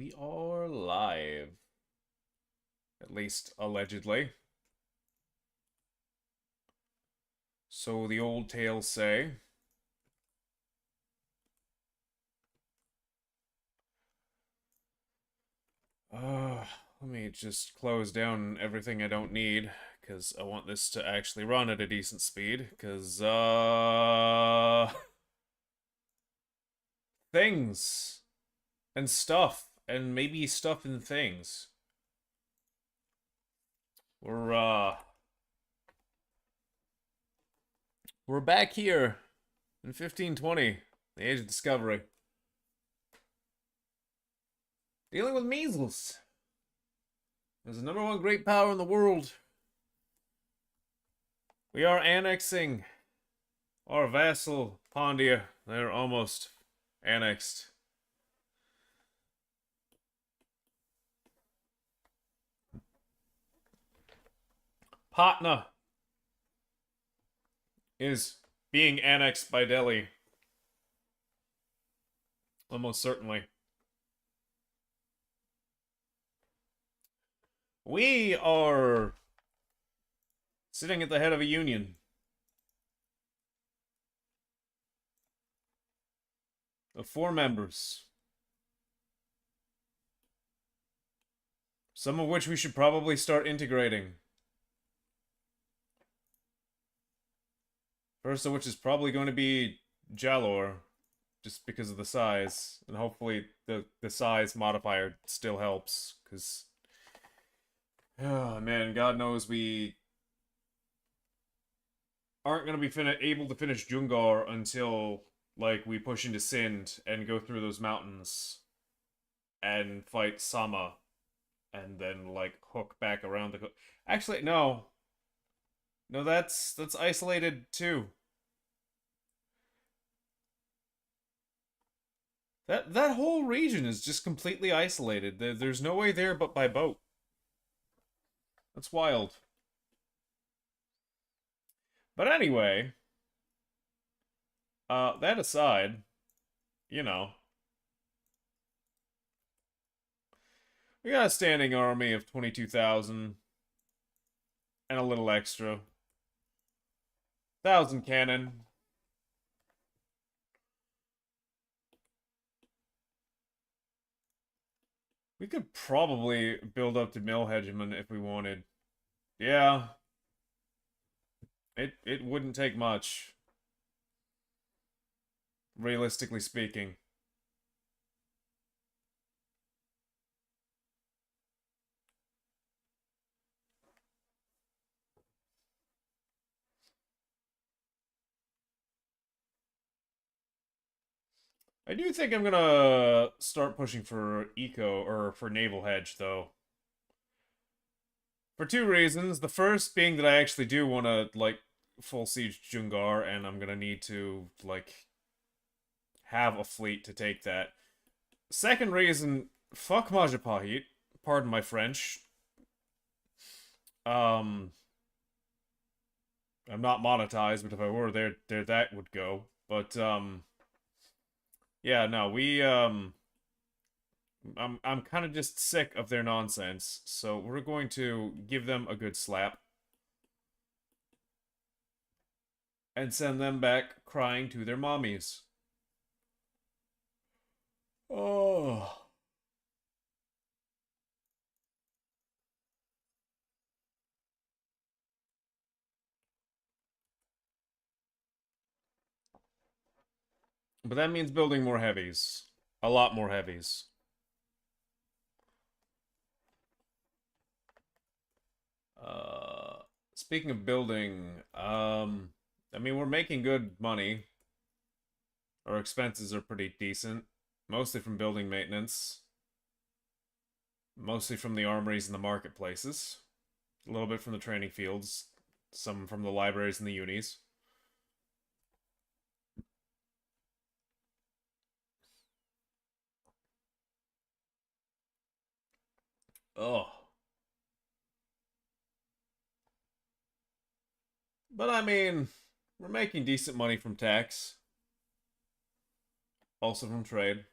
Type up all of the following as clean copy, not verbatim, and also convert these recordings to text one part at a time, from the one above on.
we are live. At least allegedly. So the old tales say. Let me just close down everything I don't need, because I want this to actually run at a decent speed, because, things and stuff, and maybe stuff and things. We're back here in 1520, the Age of Discovery. Dealing with measles. As the #1 great power in the world, we are annexing our vassal, Pondia. They're almost annexed. Patna is being annexed by Delhi. Almost certainly. We are sitting at the head of a union of 4 members. Some of which we should probably start integrating. First of which is probably going to be Jalor, just because of the size. And hopefully the size modifier still helps, because... oh man, God knows we aren't going to be able to finish Jungar until, like, we push into Sind and go through those mountains and fight Sama and then, like, hook back around the... actually, no. No, that's isolated, too. That whole region is just completely isolated. There's no way there but by boat. That's wild. But anyway, that aside, you know, we got a standing army of 22,000 and a little extra. 1,000 cannon. We could probably build up to mill hegemon if we wanted. Yeah. It wouldn't take much. Realistically speaking. I do think I'm gonna start pushing for eco, or for naval hedge, though. For 2 reasons. The first being that I actually do want to, like, full siege Jungar, and I'm gonna need to, like, have a fleet to take that. Second reason, fuck Majapahit. Pardon my French. I'm not monetized, but if I were, there that would go. But, yeah, no, I'm kind of just sick of their nonsense, so we're going to give them a good slap. And send them back crying to their mommies. Oh. But that means building more heavies. A lot more heavies. Speaking of building, I mean, we're making good money. Our expenses are pretty decent. Mostly from building maintenance. Mostly from the armories and the marketplaces. A little bit from the training fields. Some from the libraries and the unis. Oh. But I mean, we're making decent money from tax. Also from trade.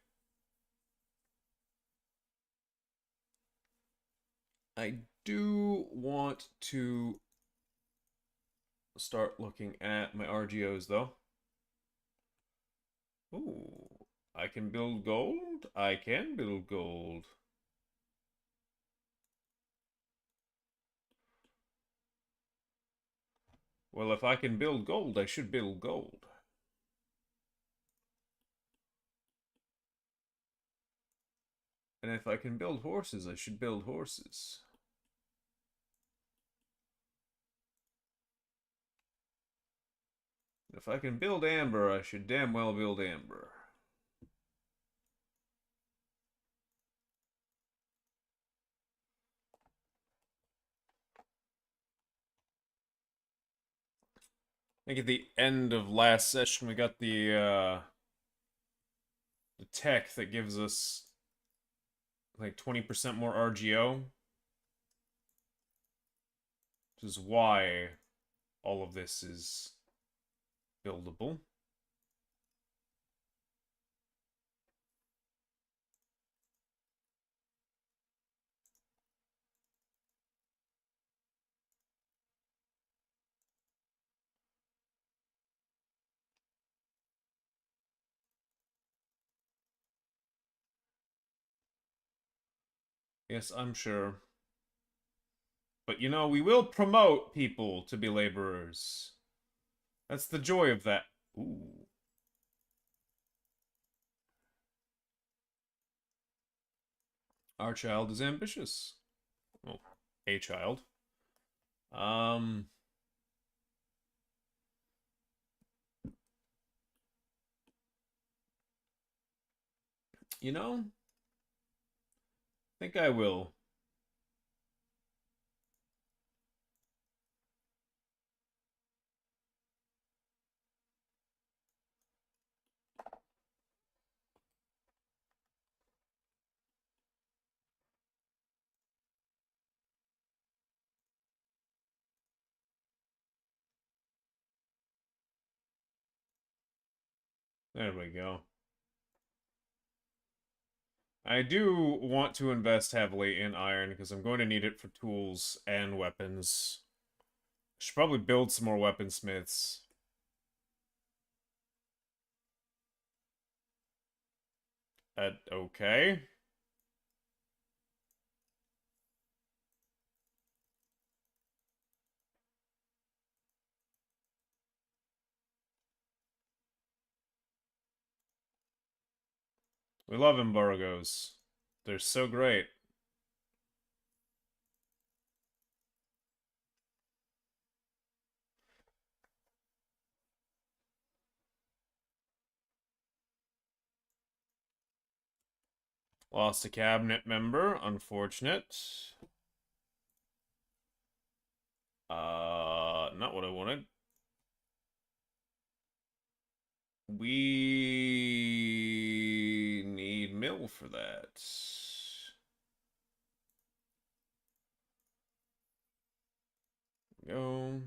I do want to start looking at my RGOs though. Ooh, I can build gold? I can build gold. Well, if I can build gold, I should build gold. And if I can build horses, I should build horses. If I can build amber, I should damn well build amber. I think at the end of last session, we got the tech that gives us like 20% more RGO, which is why all of this is buildable. Yes, I'm sure. But you know, we will promote people to be laborers. That's the joy of that. Ooh. Our child is ambitious. Well, a child. Um, you know, I think I will. There we go. I do want to invest heavily in iron because I'm going to need it for tools and weapons. Should probably build some more weaponsmiths. Okay. We love embargoes. They're so great. Lost a cabinet member. Unfortunate. Not what I wanted. We need mill for that. Go.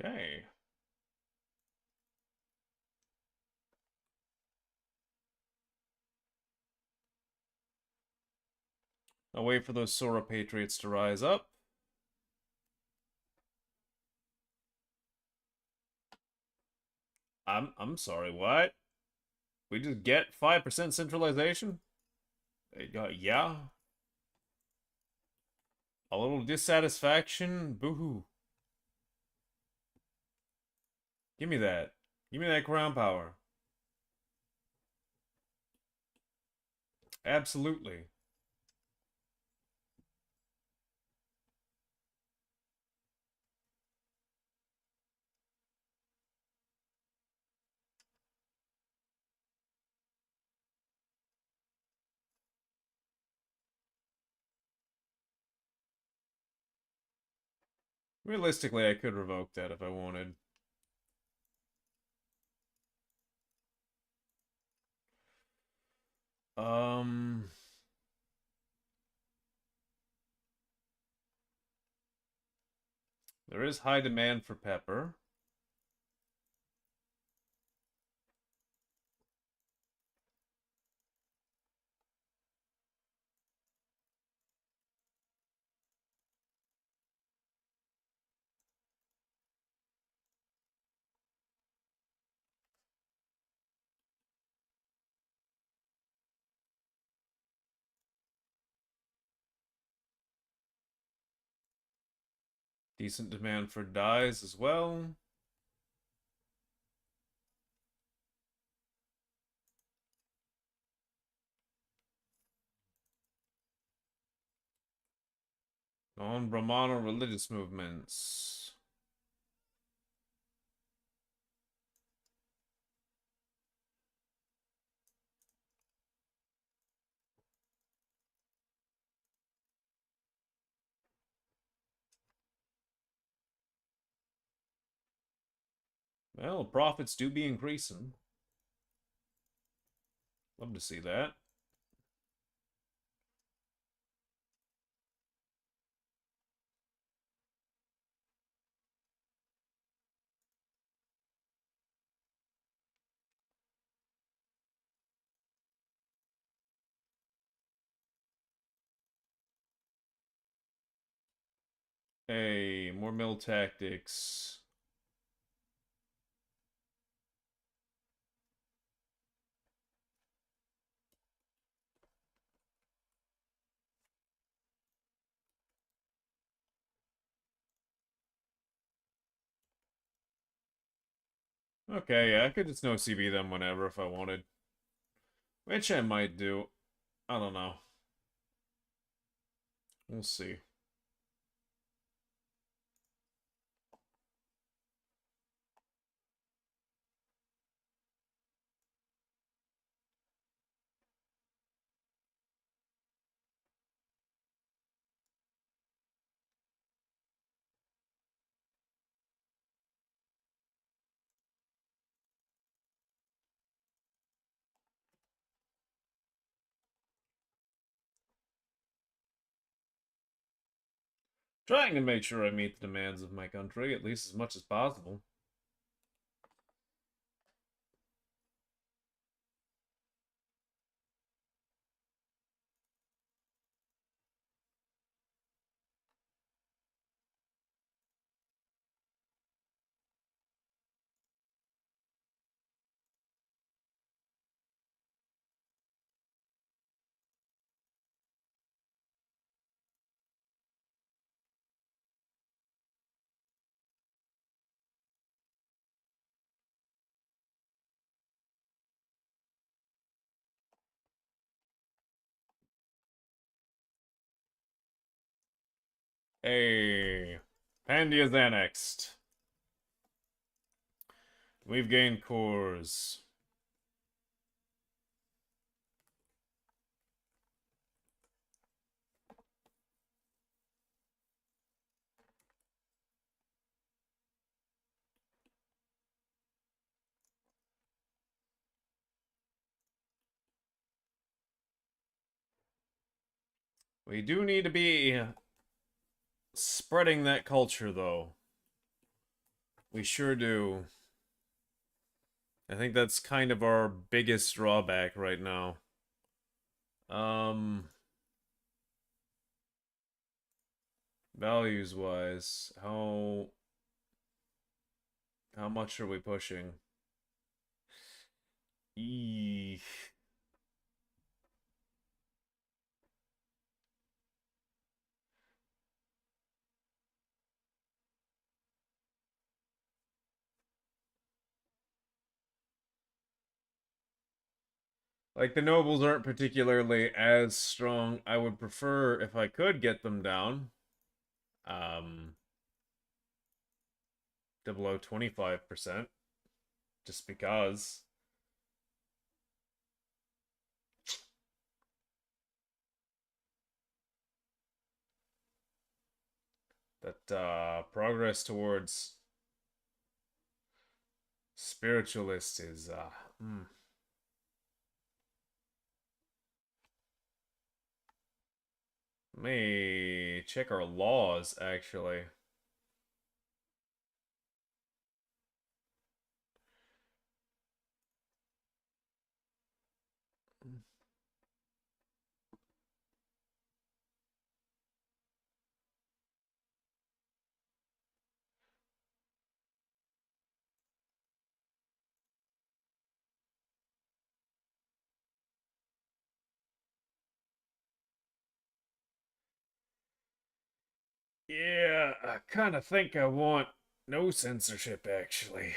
Okay. I'll wait for those Sora Patriots to rise up. I'm sorry, what? We just get 5% centralization? Yeah. A little dissatisfaction? Boo-hoo. Give me that. Give me that crown power. Absolutely. Realistically, I could revoke that if I wanted. Um... There is high demand for pepper. Decent demand for dyes as well. Non-Brahmana religious movements. Well, profits do be increasing. Love to see that. Hey, more mill tactics. Okay, yeah, I could just no CB them whenever if I wanted. Which I might do. I don't know. We'll see. Trying to make sure I meet the demands of my country, at least as much as possible. Hey, Pandia's annexed. We've gained cores. We do need to be spreading that culture, though. We sure do. I think that's kind of our biggest drawback right now. Values-wise, how much are we pushing? Eee. Like, the nobles aren't particularly as strong. I would prefer if I could get them down. To below 25%. Just because. That progress towards spiritualist is Let me check our laws actually. Yeah, I kind of think I want no censorship actually.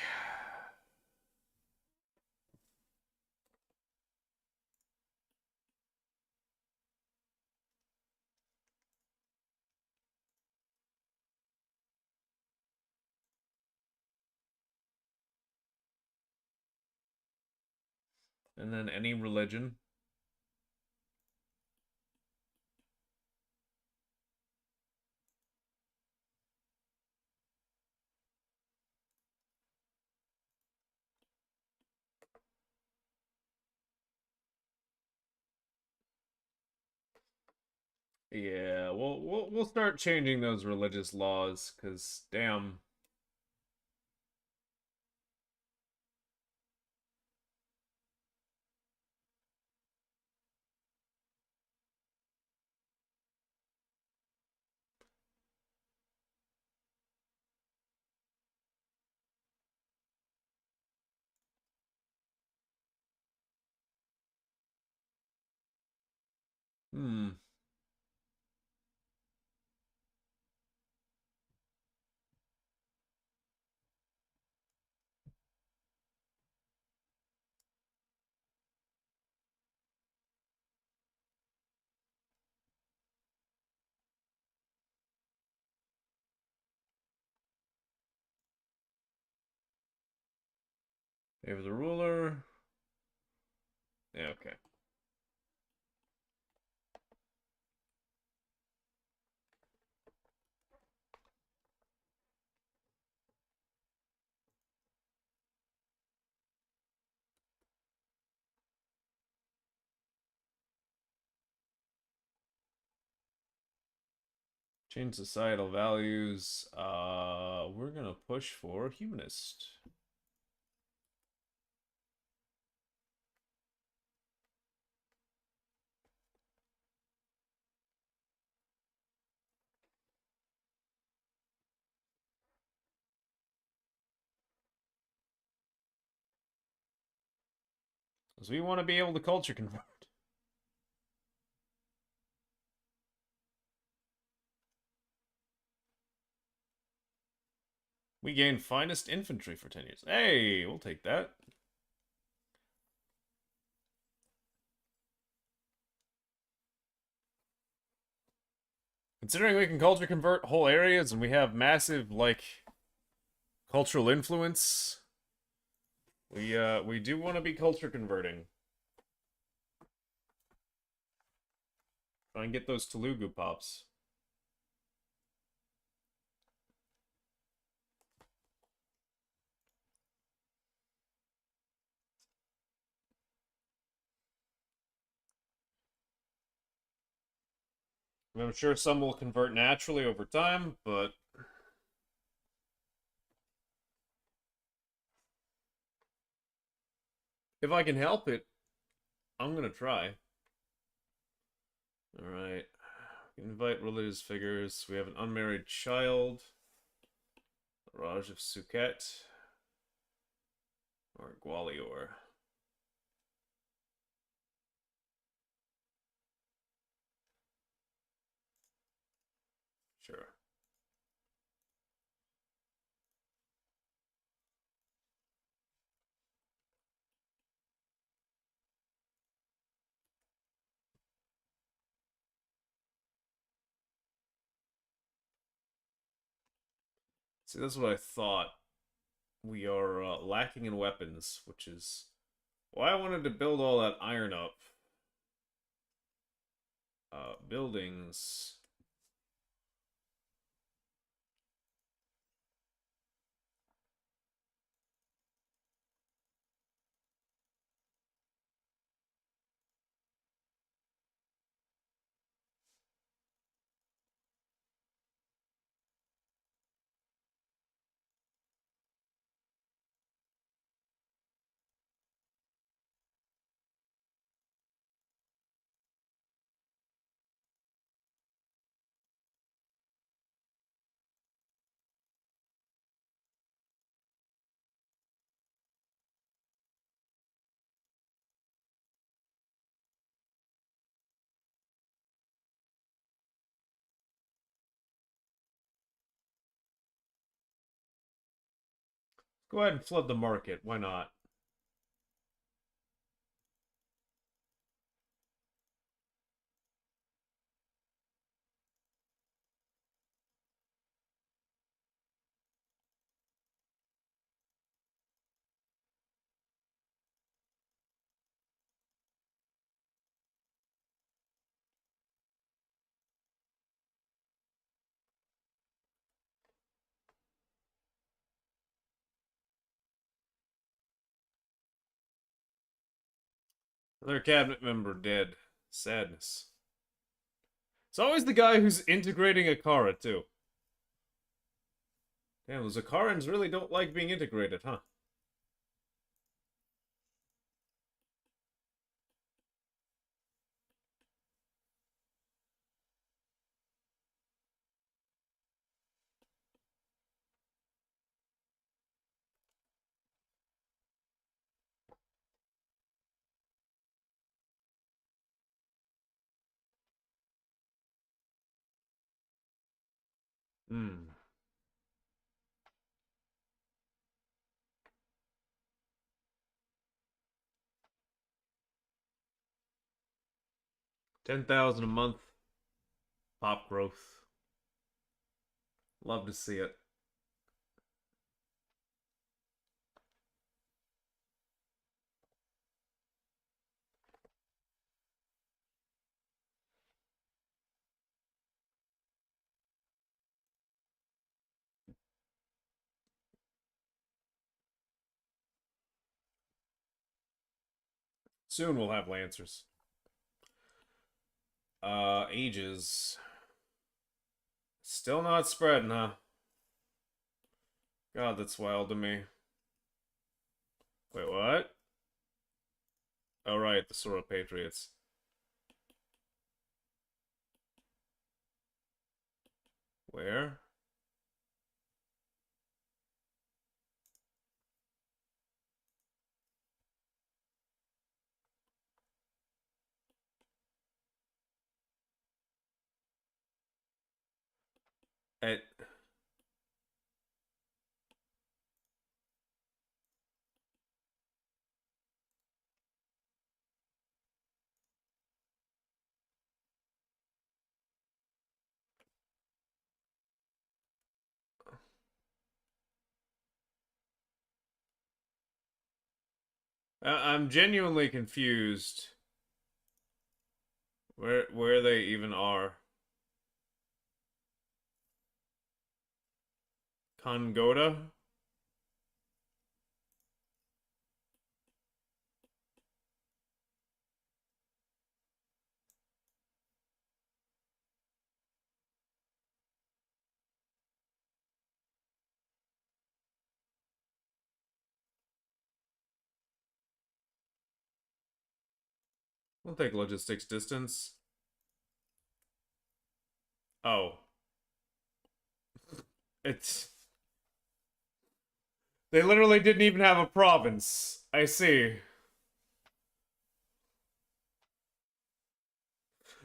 And then any religion. Yeah, we'll start changing those religious laws cuz damn. Hmm. Favor the ruler. Yeah, okay. Change societal values. We're gonna push for humanist. Because we want to be able to culture convert. We gain finest infantry for 10 years. Hey, we'll take that. Considering we can culture convert whole areas and we have massive, like, cultural influence, we do want to be culture converting. Try and get those Telugu pops. I'm sure some will convert naturally over time, but if I can help it, I'm gonna try. Alright. Invite religious figures. We have an unmarried child. Raj of Suket. Or Gwalior. Sure. See, that's what I thought. We are lacking in weapons, which is why I wanted to build all that iron up. Buildings. Go ahead and flood the market. Why not? Another cabinet member dead. Sadness. It's always the guy who's integrating Akara, too. Damn, those Akarans really don't like being integrated, huh? Hmm. 10,000 a month. Pop growth. Love to see it. Soon we'll have Lancers. Ages. Still not spreading, huh? God, that's wild to me. Wait, what? Oh, right, the Sora Patriots. Where? At... I'm genuinely confused where they even are. Kongoda? We'll take logistics distance. Oh. It's... They literally didn't even have a province. I see.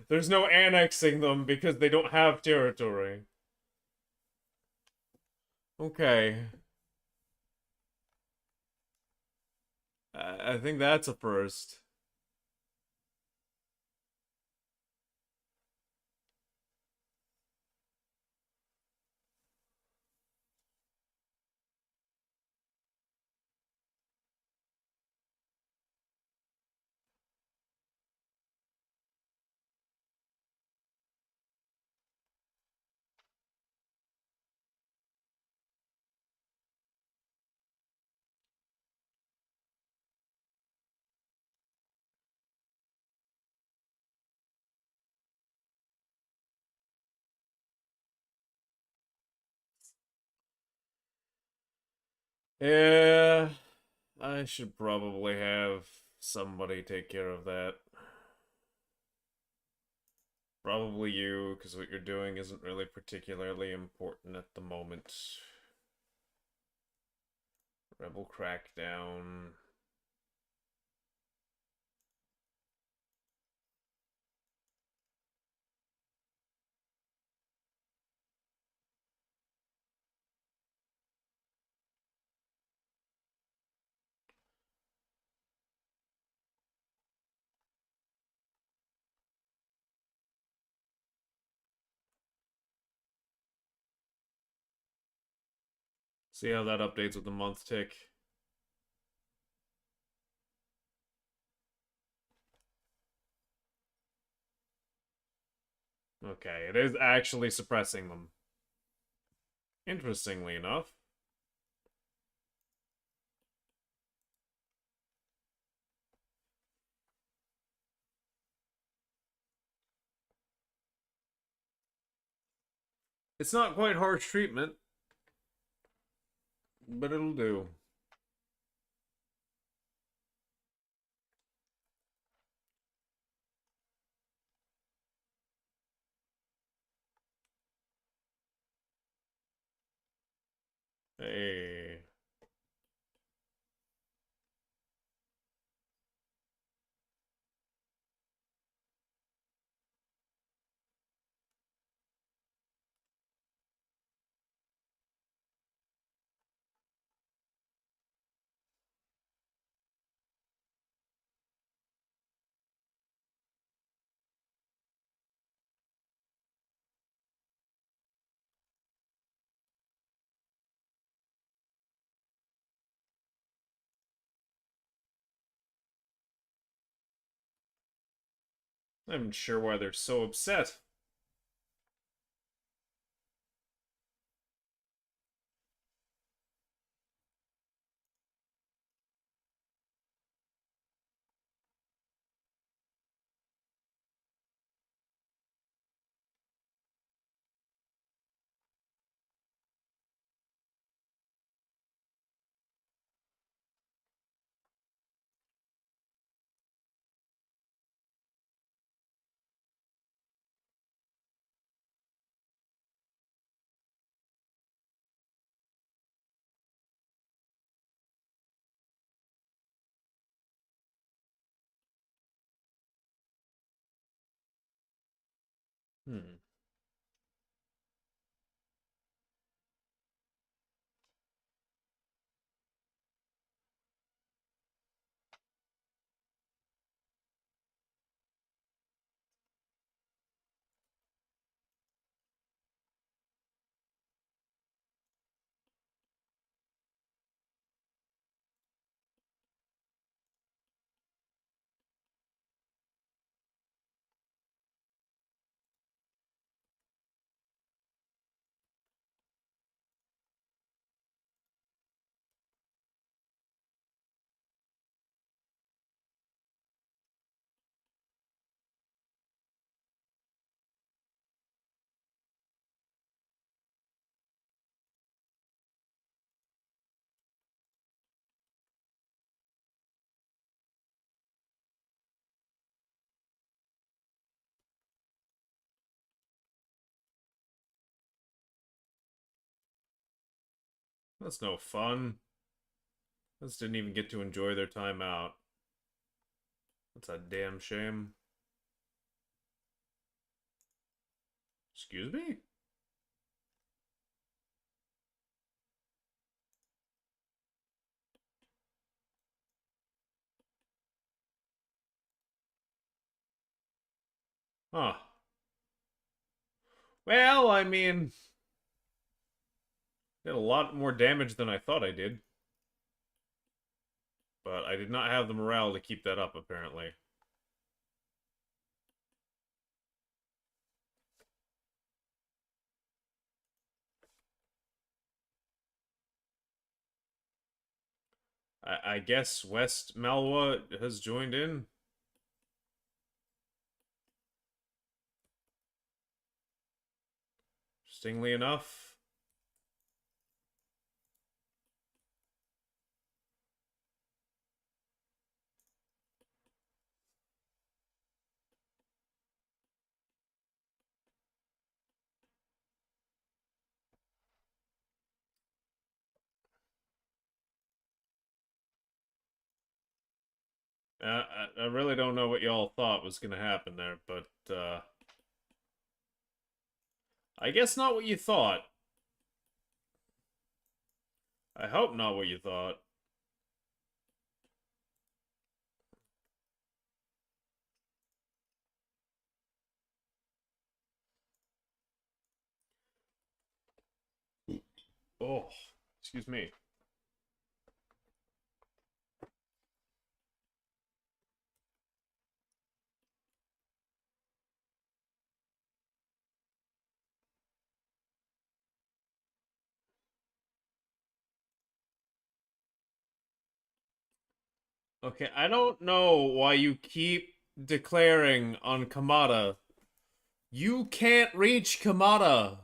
There's no annexing them because they don't have territory. Okay. I think that's a first. Yeah, I should probably have somebody take care of that. Probably you, because what you're doing isn't really particularly important at the moment. Rebel crackdown. See how that updates with the month tick. Okay, it is actually suppressing them. Interestingly enough. It's not quite harsh treatment, but it'll do. Hey. I'm not sure why they're so upset. Hmm. That's no fun. This didn't even get to enjoy their time out. That's a damn shame. Excuse me? Huh. Well, I mean, did a lot more damage than I thought I did. But I did not have the morale to keep that up, apparently. I guess West Malwa has joined in. Interestingly enough. I really don't know what y'all thought was going to happen there, but I guess not what you thought. I hope not what you thought. Oh, Excuse me. Okay, I don't know why you keep declaring on Kamada. You can't reach Kamada.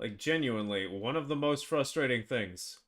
Like, genuinely, one of the most frustrating things.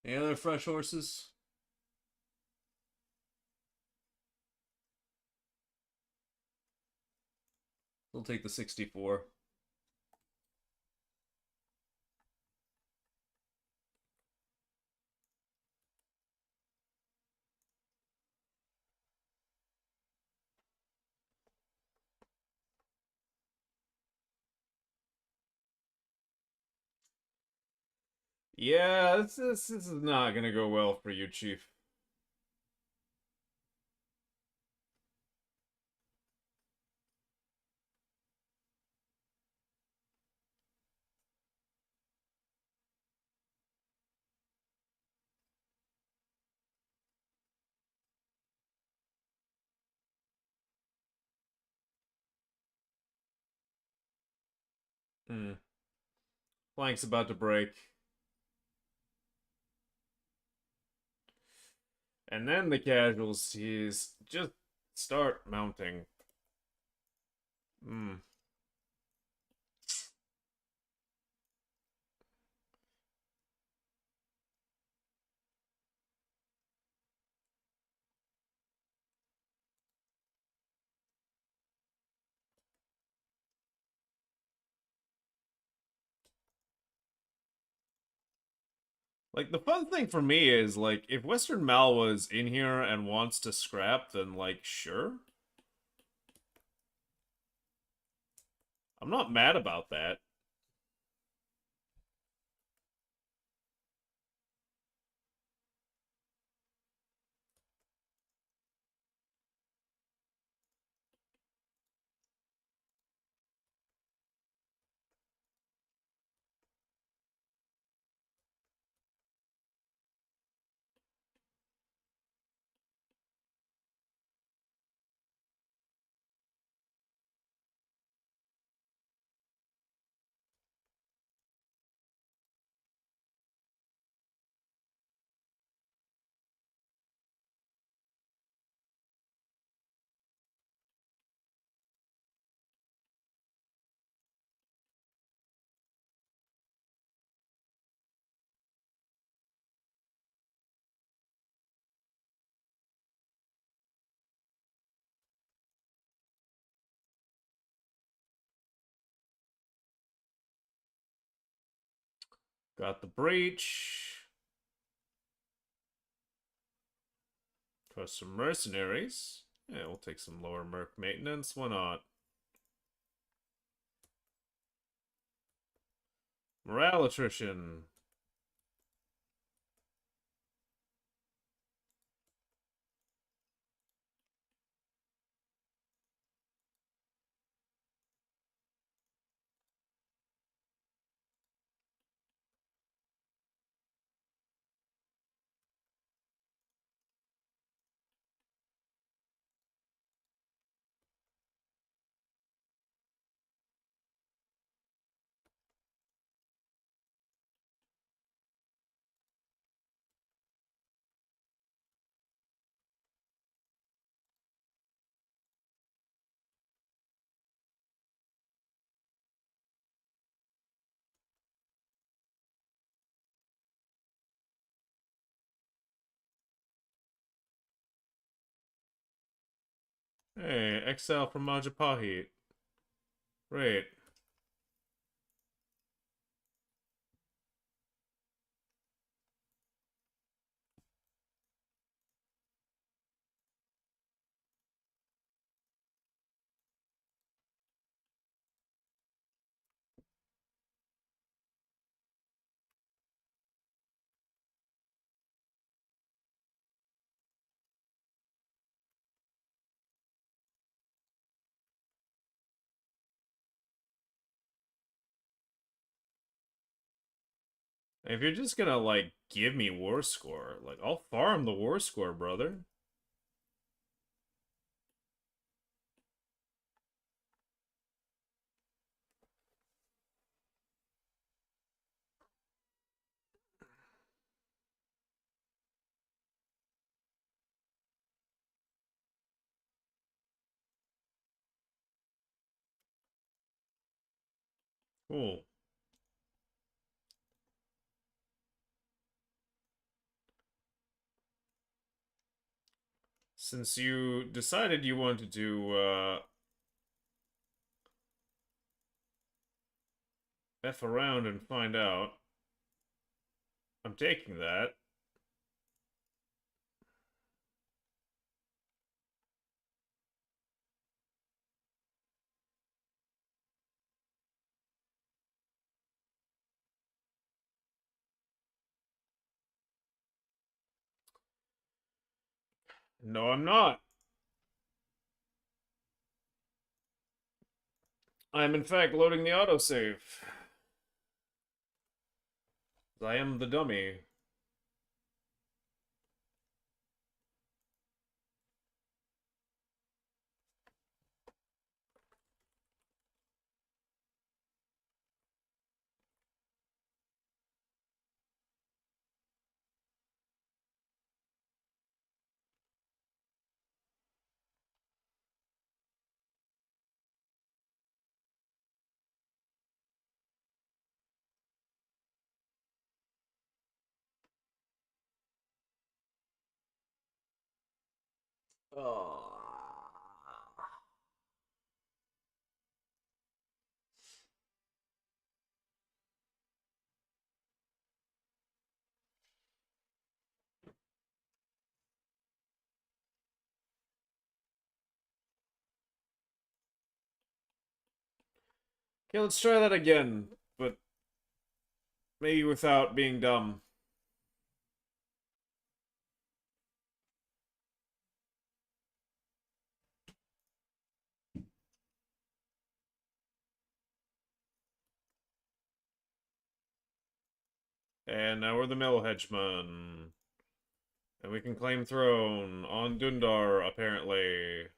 Any other fresh horses? We'll take the 64. Yeah, this is not gonna go well for you, Chief. Hmm. Flank's about to break. And then the casualties just start mounting. Hmm. Like, the fun thing for me is, like, if Western Mal was in here and wants to scrap, then, like, sure. I'm not mad about that. Got the breach. Trust some mercenaries. Yeah, we'll take some lower merc maintenance. Why not? Morale attrition. Hey, exile from Majapahit. Great. If you're just gonna, like, give me war score, like, I'll farm the war score, brother. Cool. Since you decided you wanted to, F around and find out, I'm taking that. No, I'm not. I'm in fact loading the autosave. I am the dummy. Okay, let's try that again, but maybe without being dumb. And now we're the Mill Hedgeman. And we can claim throne on Dundar, apparently.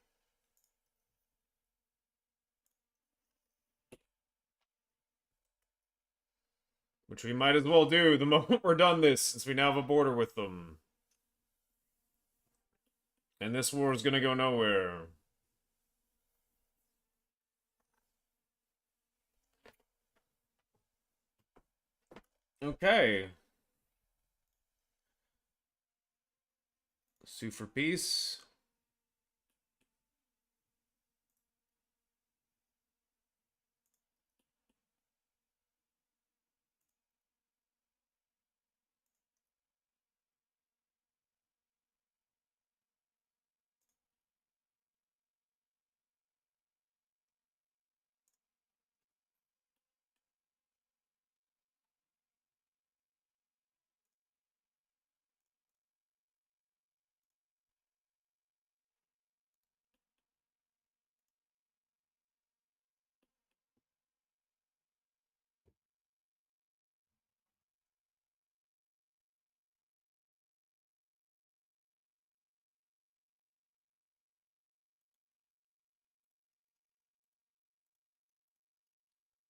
Which we might as well do the moment we're done this, since we now have a border with them. And this war is gonna go nowhere. Okay. Sue for peace.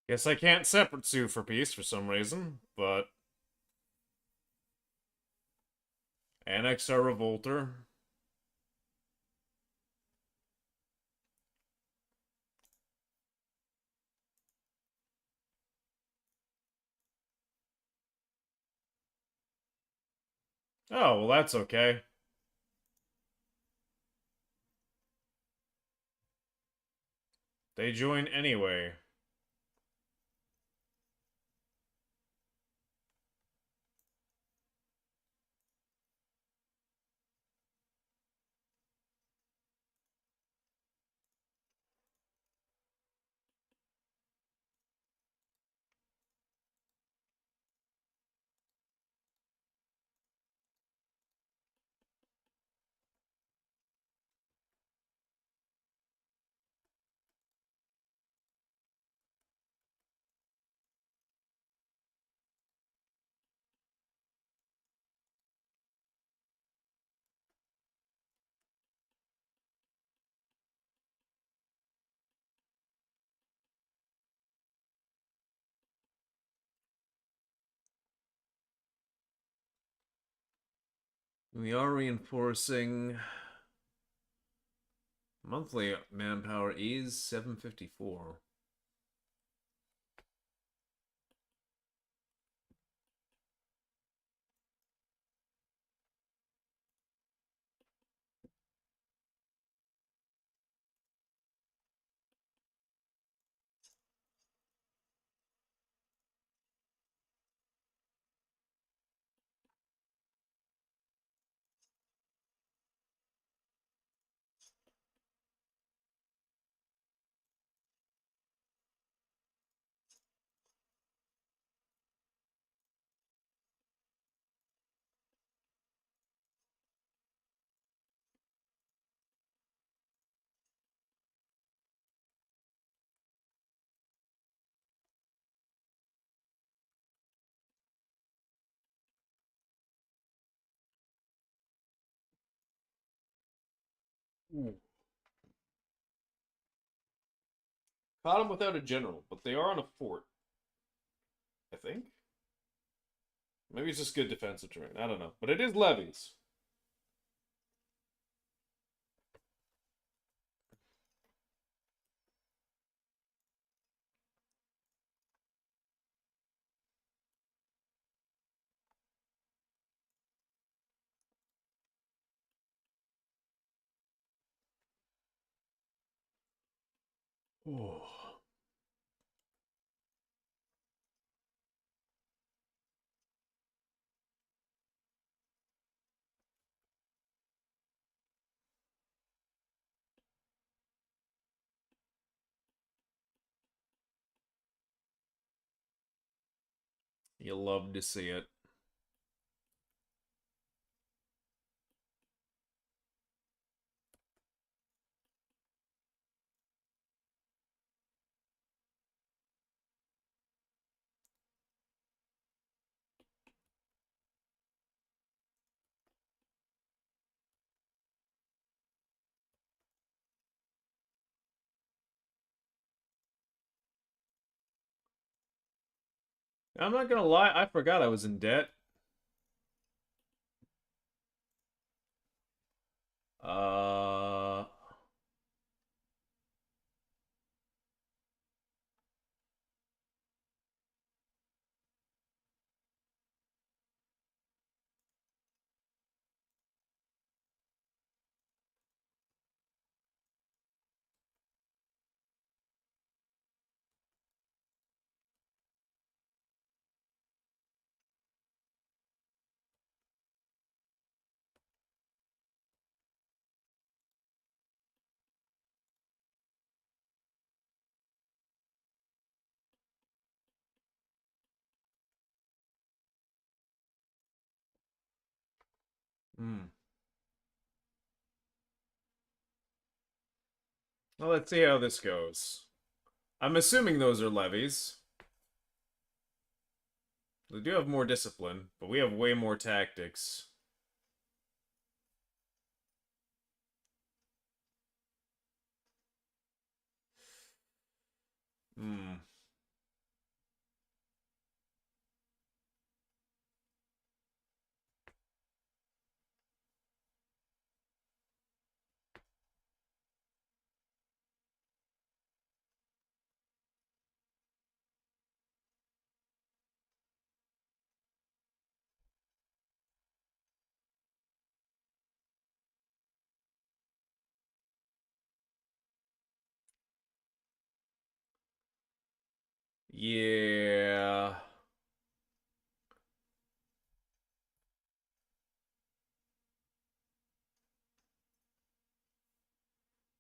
Guess I can't separate Sue for peace for some reason, but annex our revolter. Oh, well, that's okay. They join anyway. We are reinforcing. Monthly manpower is 754. Ooh. Caught them without a general, but they are on a fort. I think. Maybe it's just good defensive terrain. I don't know. But it is levies. Oh. You love to see it. I'm not gonna lie, I forgot I was in debt. Uh, hmm. Well, let's see how this goes. I'm assuming those are levies. They do have more discipline, but we have way more tactics. Hmm. Yeah.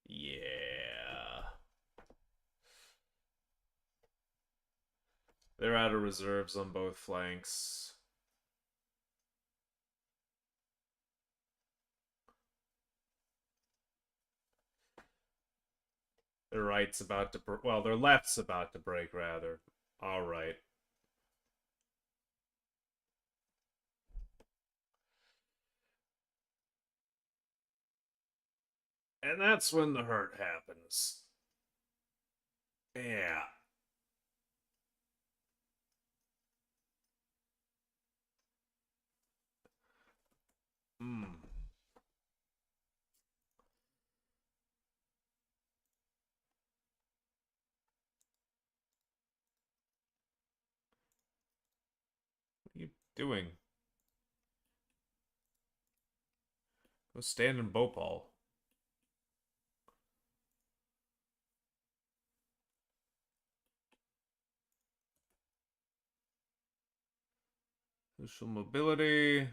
Yeah. They're out of reserves on both flanks. Their right's about to... Well, their left's about to break, rather. Alright. And that's when the hurt happens. Yeah. Hmm. What are you doing? Go stand in Bhopal. Social mobility.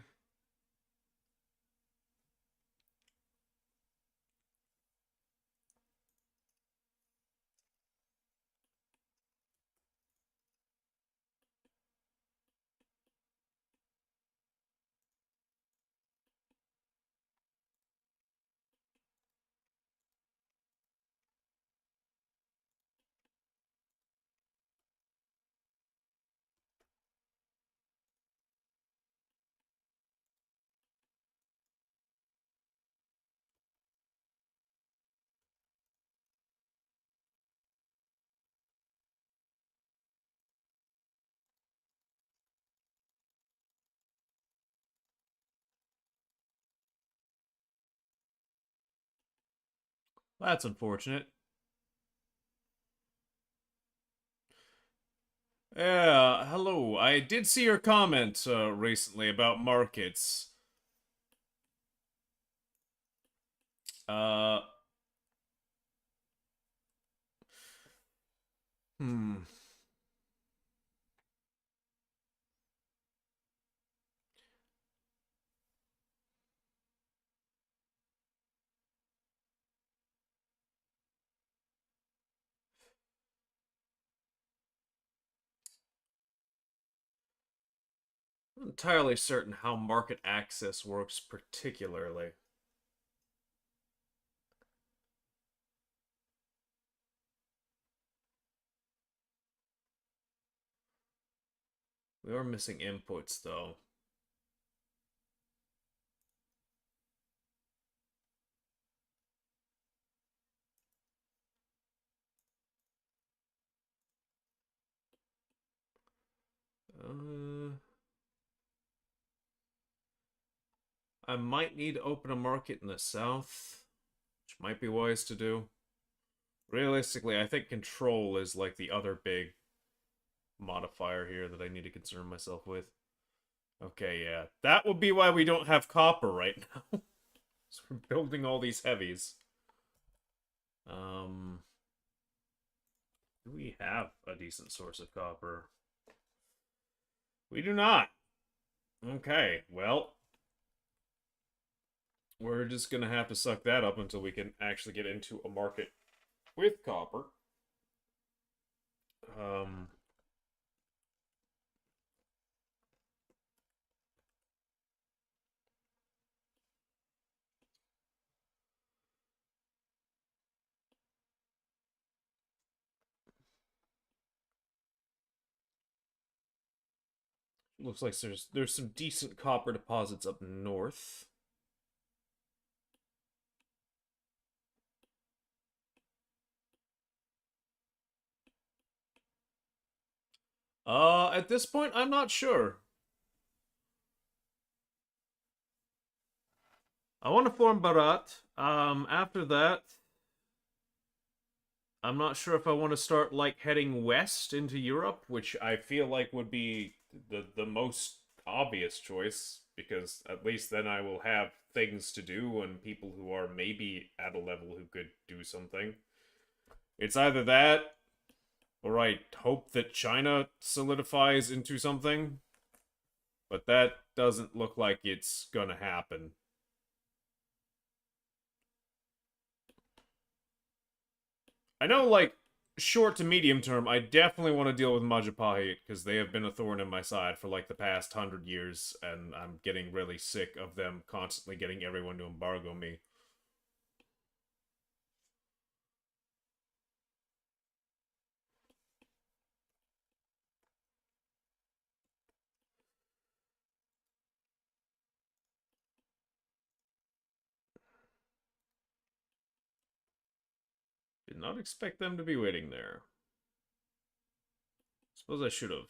That's unfortunate. Yeah, hello. I did see your comment recently about markets. Uh, hmm. I'm not entirely certain how market access works particularly. We are missing inputs, though. Uh, I might need to open a market in the south, which might be wise to do. Realistically, I think control is like the other big modifier here that I need to concern myself with. Okay, yeah. That would be why we don't have copper right now. So we're building all these heavies. Um, do we have a decent source of copper? We do not. Okay, well, we're just gonna have to suck that up until we can actually get into a market with copper. Um, looks like there's some decent copper deposits up north. At this point, I'm not sure. I want to form Barat. After that, I'm not sure if I want to start like heading west into Europe, which I feel like would be the most obvious choice because at least then I will have things to do and people who are maybe at a level who could do something. It's either that Alright, hope that China solidifies into something. But that doesn't look like it's gonna happen. I know, like, short to medium term, I definitely want to deal with Majapahit, because they have been a thorn in my side for, like, the past 100 years, and I'm getting really sick of them constantly getting everyone to embargo me. Did not expect them to be waiting there. Suppose I should have.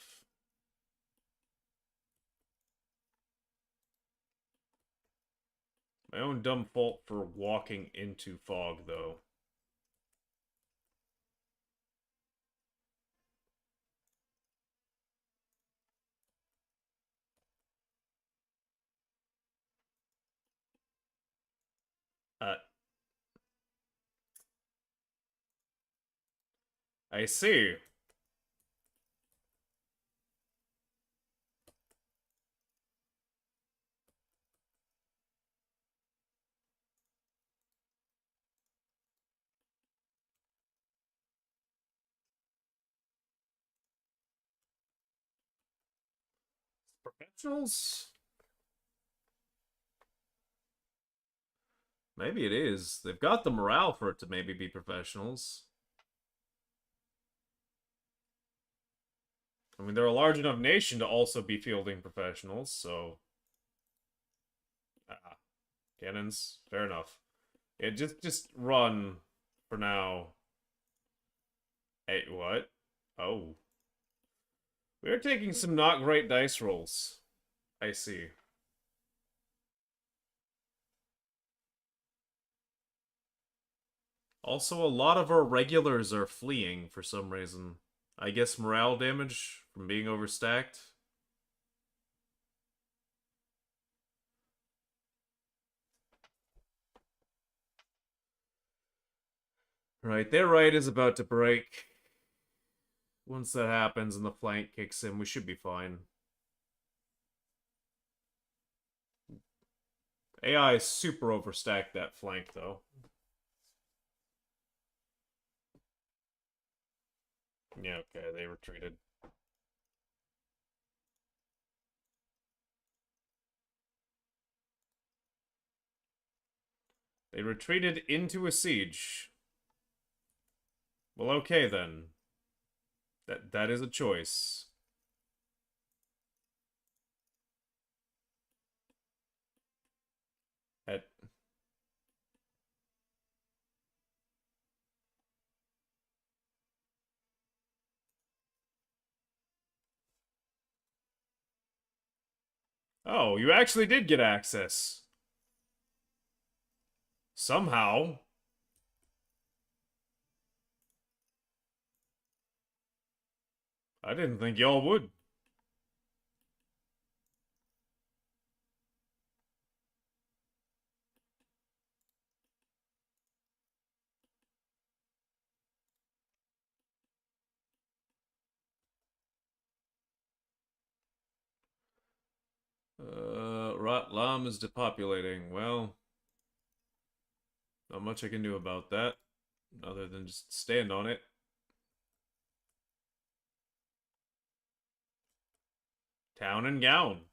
My own dumb fault for walking into fog, though. Uh, I see. Professionals? Maybe it is. They've got the morale for it to maybe be professionals. I mean, they're a large enough nation to also be fielding professionals, so... Cannons, fair enough. Yeah, just run for now. Hey, what? Oh. We're taking some not great dice rolls. I see. Also, a lot of our regulars are fleeing for some reason. I guess morale damage from being overstacked. Right, their right is about to break. Once that happens and the flank kicks in, we should be fine. AI is super overstacked that flank, though. Yeah, okay, they retreated. They retreated into a siege. Well, okay then. That is a choice. At Oh, you actually did get access. Somehow. I didn't think y'all would. Rot Lam is depopulating. Well, not much I can do about that, other than just stand on it. Town and gown.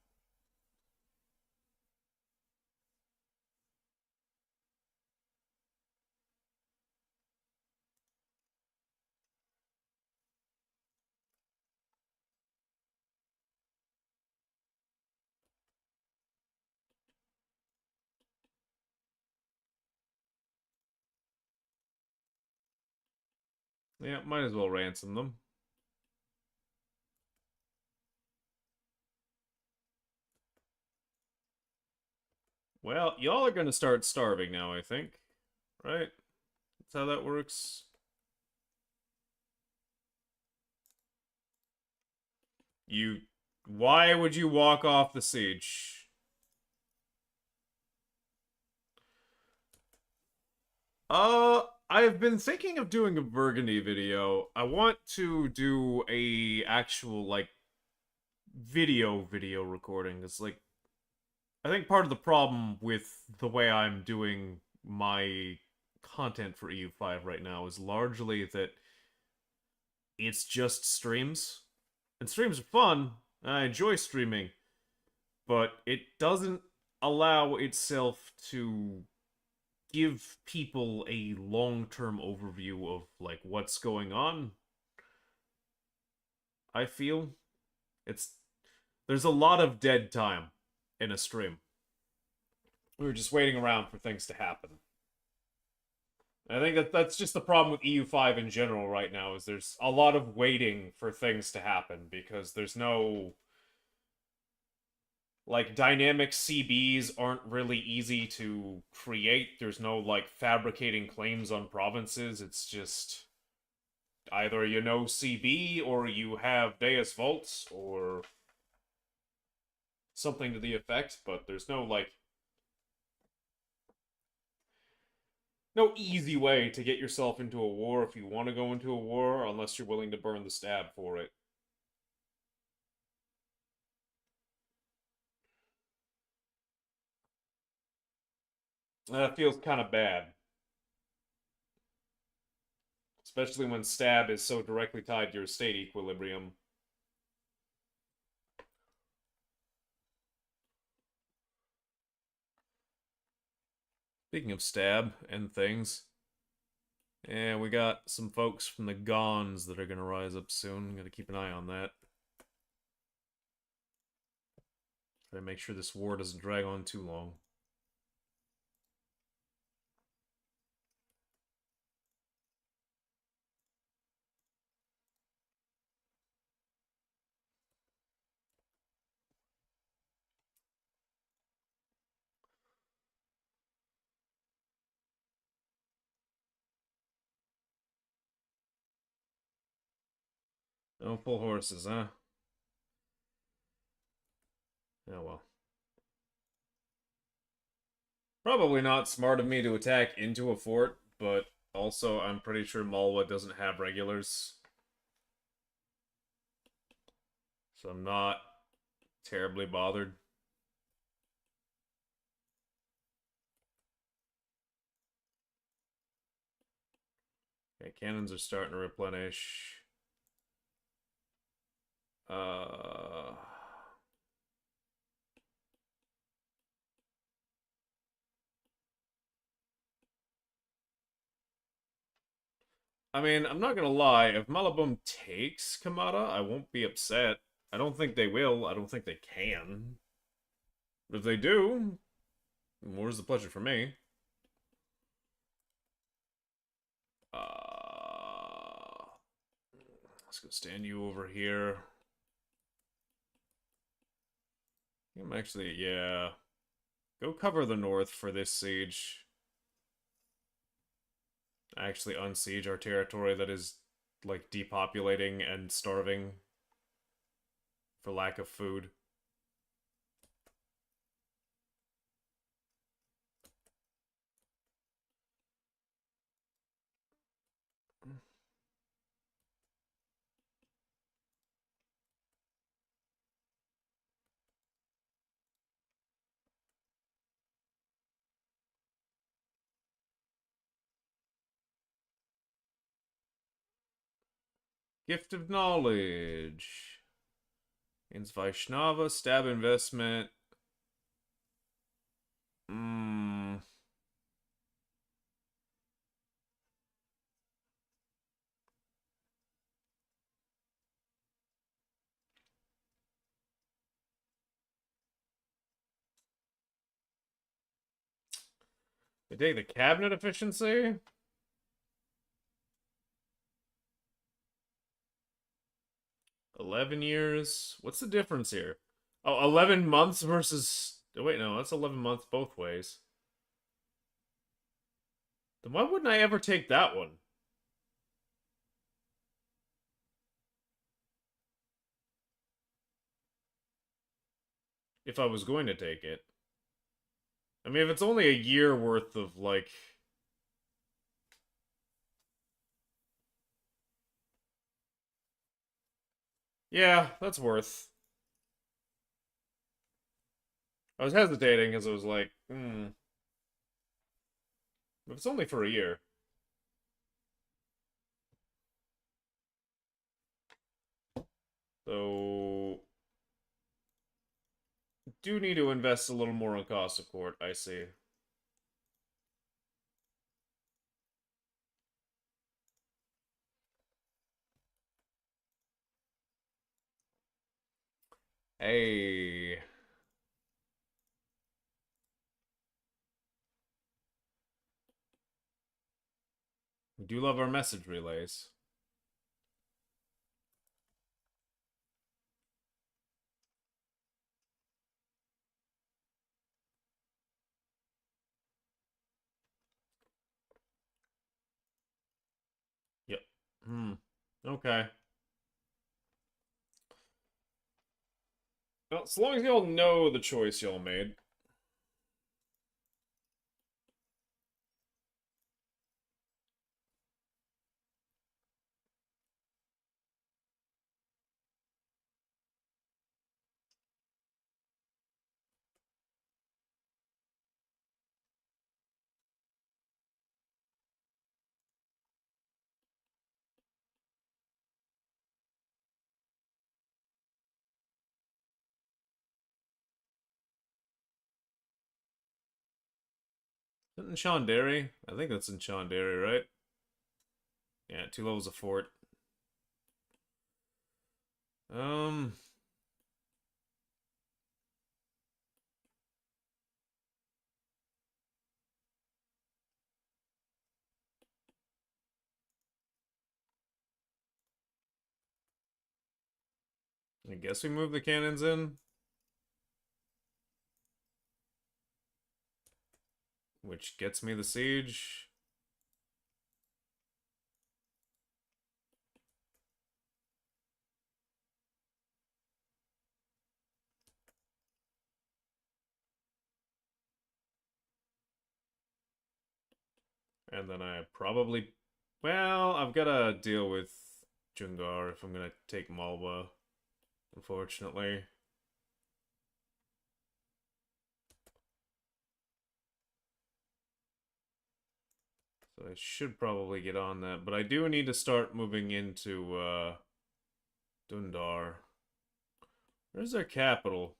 Yeah, might as well ransom them. Well, y'all are gonna start starving now, I think. Right? That's how that works. You... Why would you walk off the siege? I've been thinking of doing a Burgundy video. I want to do a actual like video recording. It's like I think part of the problem with the way I'm doing my content for EU5 right now is largely that it's just streams. And streams are fun. And I enjoy streaming, but it doesn't allow itself to give people a long-term overview of like what's going on. I feel it's there's a lot of dead time in a stream. We were just waiting around for things to happen. And I think that's just the problem with EU5 in general right now is there's a lot of waiting for things to happen because there's no like dynamic CBs aren't really easy to create. There's no like fabricating claims on provinces. It's just either you know CB or you have Deus Vaults or something to the effect, but there's no like no easy way to get yourself into a war if you want to go into a war unless you're willing to burn the stab for it. That feels kind of bad, especially when stab is so directly tied to your state equilibrium. Speaking of stab and things, yeah, we got some folks from the Gons that are gonna rise up soon. Gotta keep an eye on that. Try to make sure this war doesn't drag on too long. No full horses, huh? Oh well. Probably not smart of me to attack into a fort, but also I'm pretty sure Malwa doesn't have regulars. So I'm not terribly bothered. Okay, cannons are starting to replenish. Uh... I mean, I'm not gonna lie, if Malabum takes Kamada, I won't be upset. I don't think they will, I don't think they can. But if they do, more's the pleasure for me. Let's go stand you over here. I'm actually, yeah. Go cover the north for this siege. Actually unsiege our territory that is, like, depopulating and starving for lack of food. Gift of Knowledge. Means Vaishnava, stab investment. They take the cabinet efficiency? 11 years? What's the difference here? Oh, 11 months versus... Oh, wait, no, that's 11 months both ways. Then why wouldn't I ever take that one? If I was going to take it. I mean, if it's only a year worth of, like... Yeah, that's worth. I was hesitating because I was like, if it's only for a year. So, do need to invest a little more on cost support, I see. Hey. We do love our message relays. Yep. Okay. Well, as long as y'all know the choice y'all made. Is it in Chanderi? I think that's in Chanderi, right? Yeah, 2 levels of fort. Um, I guess we move the cannons in. Which gets me the siege. And then I probably... Well, I've got to deal with Jungar if I'm going to take Malwa, unfortunately. So I should probably get on that. But I do need to start moving into Dundar. Where's their capital?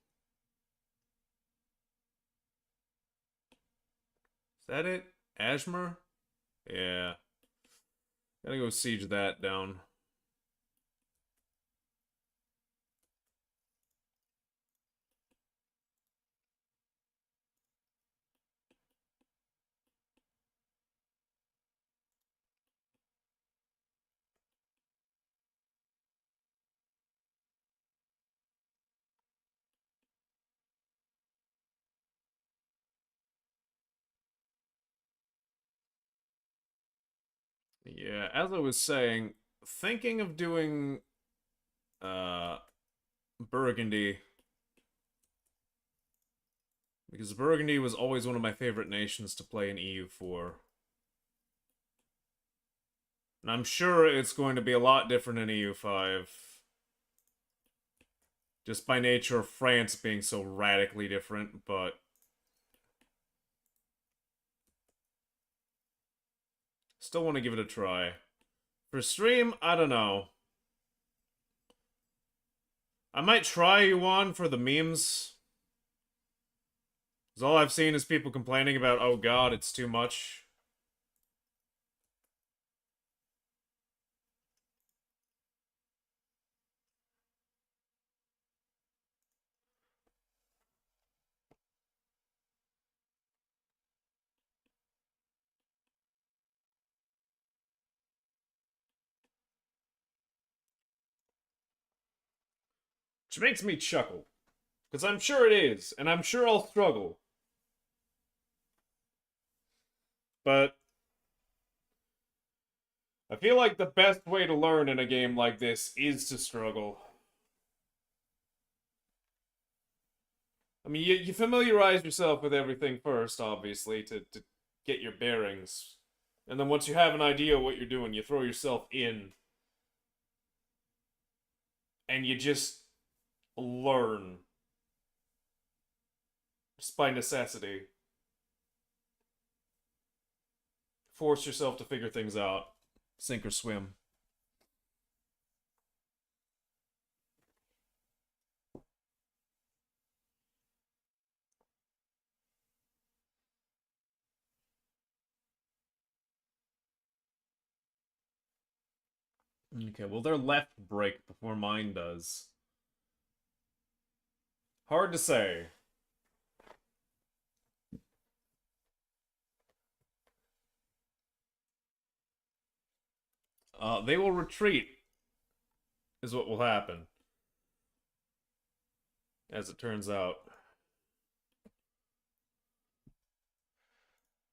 Is that it? Ashmar? Yeah. Gotta go siege that down. Yeah, as I was saying, thinking of doing uh Burgundy, because Burgundy was always one of my favorite nations to play in EU4. And I'm sure it's going to be a lot different in EU5. Just by nature of France being so radically different, but still want to give it a try. For stream, I don't know. I might try Yuan for the memes. Because all I've seen is people complaining about, oh god, it's too much. Which makes me chuckle. Because I'm sure it is, and I'm sure I'll struggle. But I feel like the best way to learn in a game like this is to struggle. I mean, you familiarize yourself with everything first, obviously, to get your bearings. And then once you have an idea of what you're doing, you throw yourself in. and you just learn just by necessity. Force yourself to figure things out. Sink or swim. Okay, well, their left break before mine does. Hard to say. They will retreat, is what will happen, as it turns out.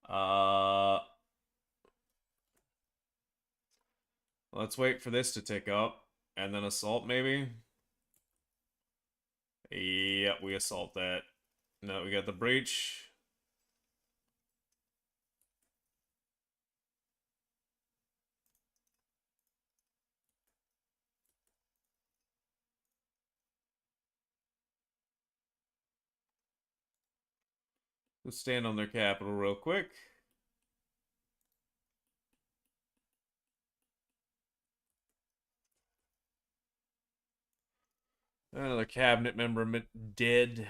Uh, let's wait for this to tick up, and then assault, maybe? Yep, we assault that. No, we got the breach. Let's stand on their capital real quick. Another cabinet member dead.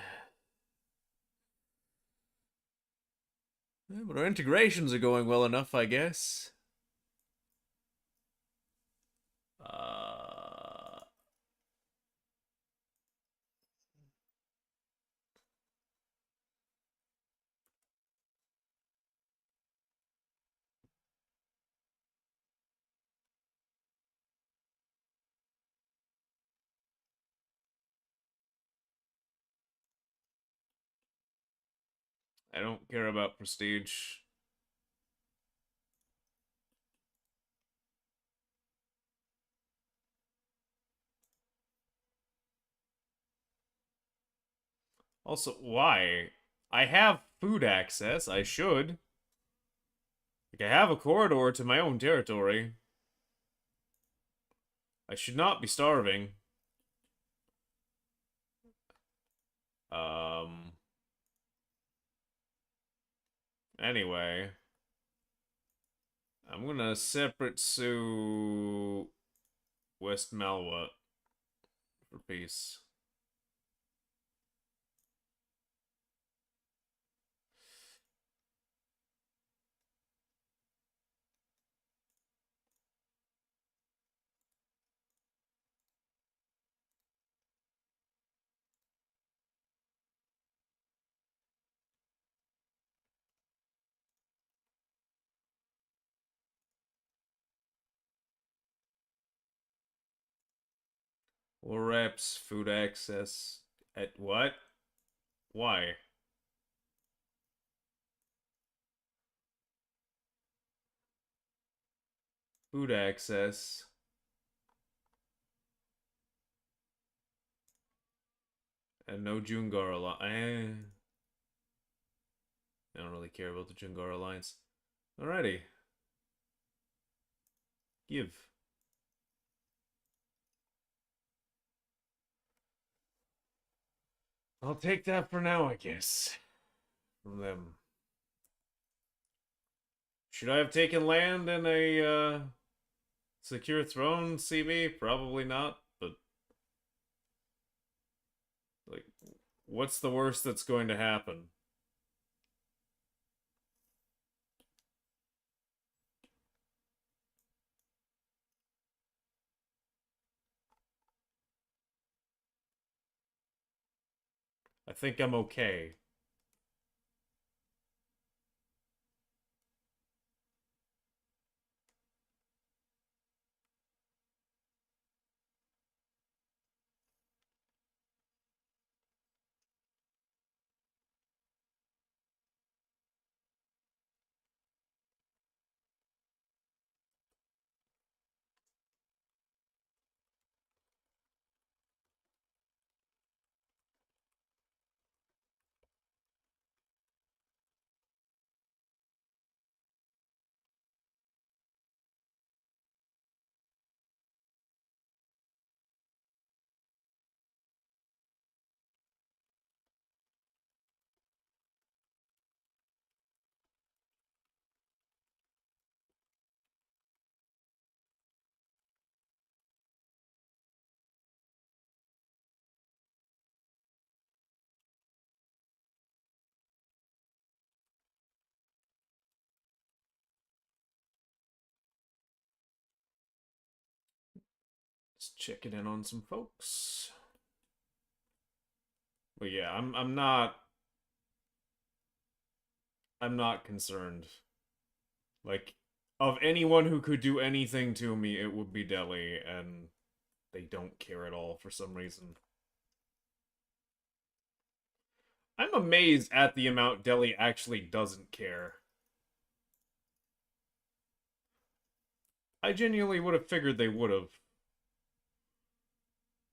Yeah, but our integrations are going well enough, I guess. Uh, I don't care about prestige. Also, why? I have food access. I should. Like, I have a corridor to my own territory. I should not be starving. Um. Anyway. I'm gonna separate sue West Malwa for peace. War reps, food access. At what? Why? Food access. And no Jungar Alliance. I don't really care about the Jungar Alliance. Alrighty. Give. I'll take that for now, I guess. From them. Should I have taken land in a secure throne, CB? Probably not, but like, what's the worst that's going to happen? I think I'm okay. Just checking in on some folks. But yeah, I'm not concerned. Like, of anyone who could do anything to me, it would be Delhi, and they don't care at all for some reason. I'm amazed at the amount Delhi actually doesn't care. I genuinely would have figured they would have.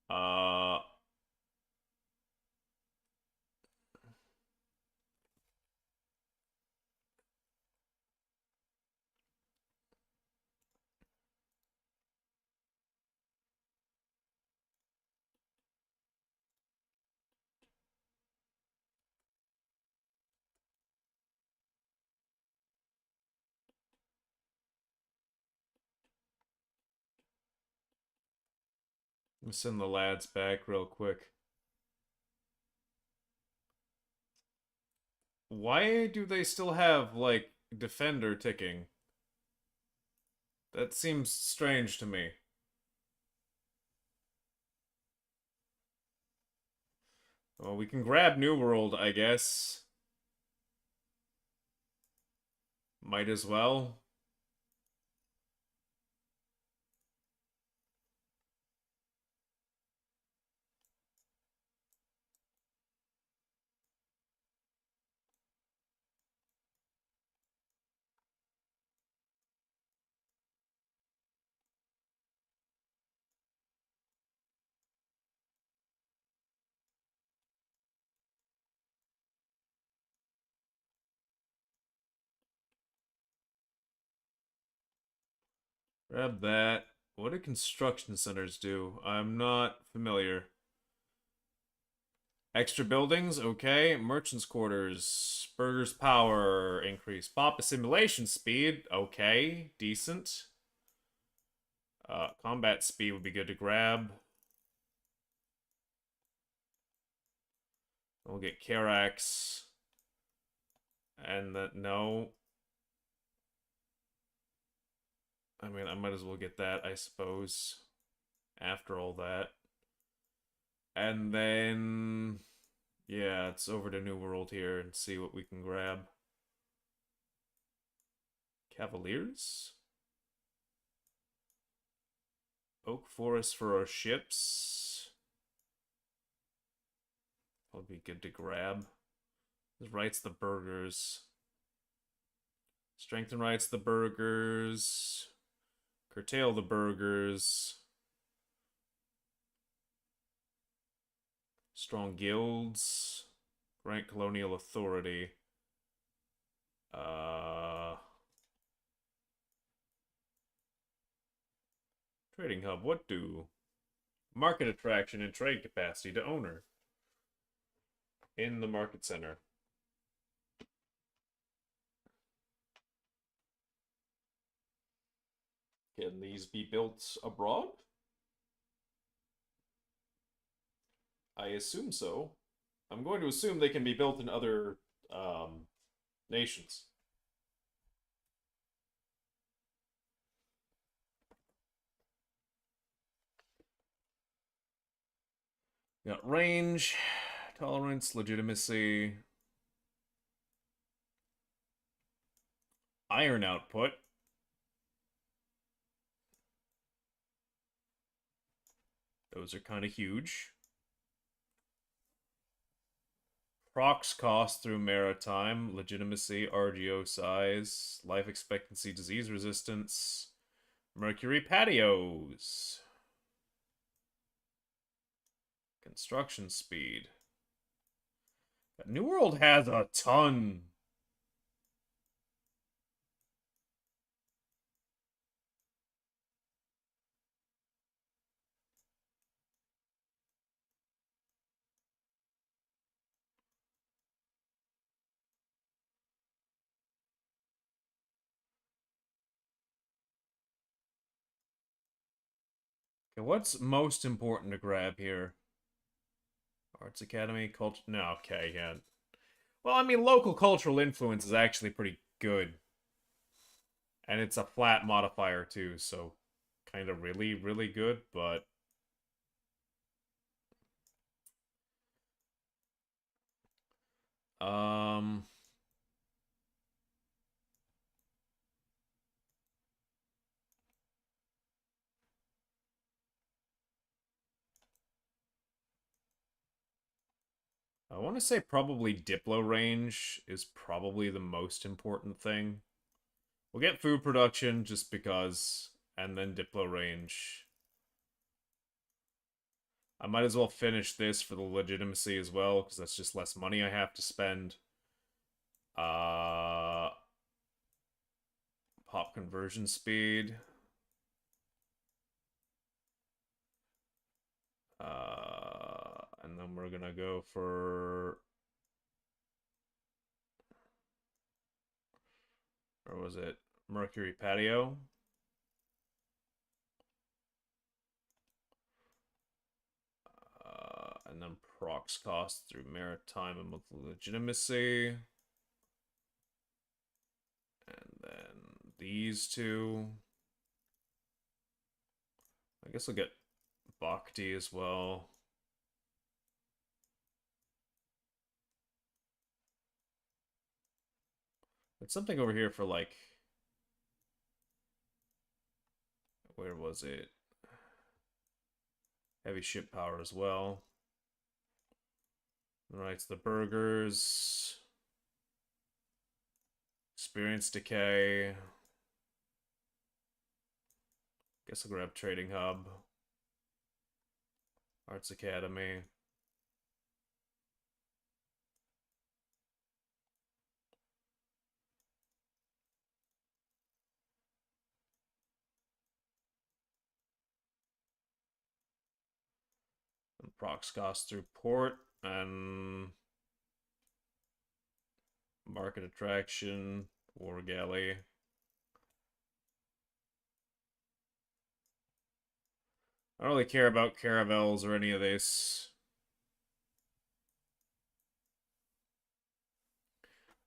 Uh, I'll send the lads back real quick. Why do they still have, like, Defender ticking? That seems strange to me. Well, we can grab New World, I guess. Might as well. Grab that. What do construction centers do? I'm not familiar. Extra buildings, okay. Merchants' quarters. Burgers' power increase. Pop assimilation speed, okay. Decent. Combat speed would be good to grab. We'll get Karax. And that, no. I mean, I might as well get that, I suppose. After all that. And then... yeah, it's over to New World here and see what we can grab. Cavaliers? Oak forest for our ships. That'll be good to grab. This writes the burgers. Strengthen writes the burgers. Curtail the burgers. Strong guilds. Grant colonial authority. Trading hub, what do? Market attraction and trade capacity to owner. In the market center. Can these be built abroad? I assume so. I'm going to assume they can be built in other nations. Got range, tolerance, legitimacy, iron output. Those are kind of huge. Procs cost through maritime, legitimacy, RGO size, life expectancy, disease resistance, mercury patios, construction speed. New World has a ton. Okay, what's most important to grab here? Arts Academy, culture. No, okay, yeah. Well, I mean, local cultural influence is actually pretty good. And it's a flat modifier, too, so kind of really, really good, but Um... I want to say probably Diplo range is probably the most important thing. We'll get food production just because, and then Diplo range. I might as well finish this for the legitimacy as well, because that's just less money I have to spend. Pop conversion speed. And then we're gonna go for... Or was it Mercury Patio? And then procs cost through maritime and monthly legitimacy. And then these two. I guess I'll get Bhakti as well. It's something over here for like... Where was it? Heavy ship power as well. Alright, it's the burgers. Experience decay. Guess I'll grab Trading Hub. Arts Academy. And procs cost through port. And market attraction. War galley. I don't really care about caravels or any of this.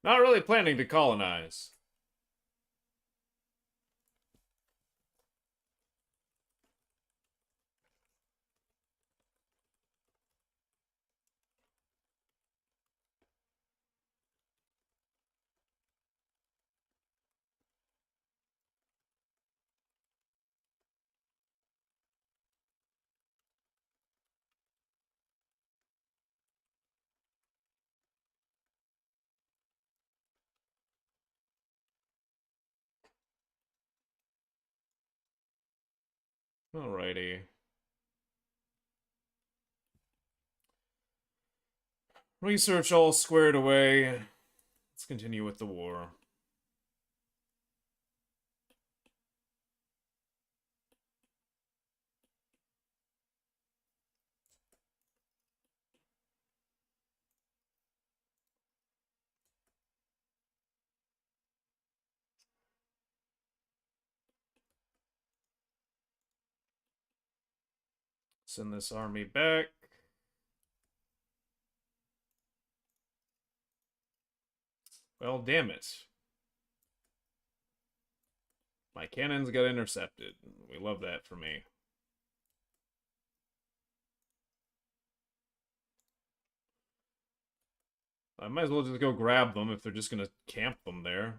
Not really planning to colonize. Alrighty. Research all squared away. Let's continue with the war. Send this army back. Well, damn it. My cannons got intercepted. We love that for me. I might as well just go grab them if they're just gonna camp them there.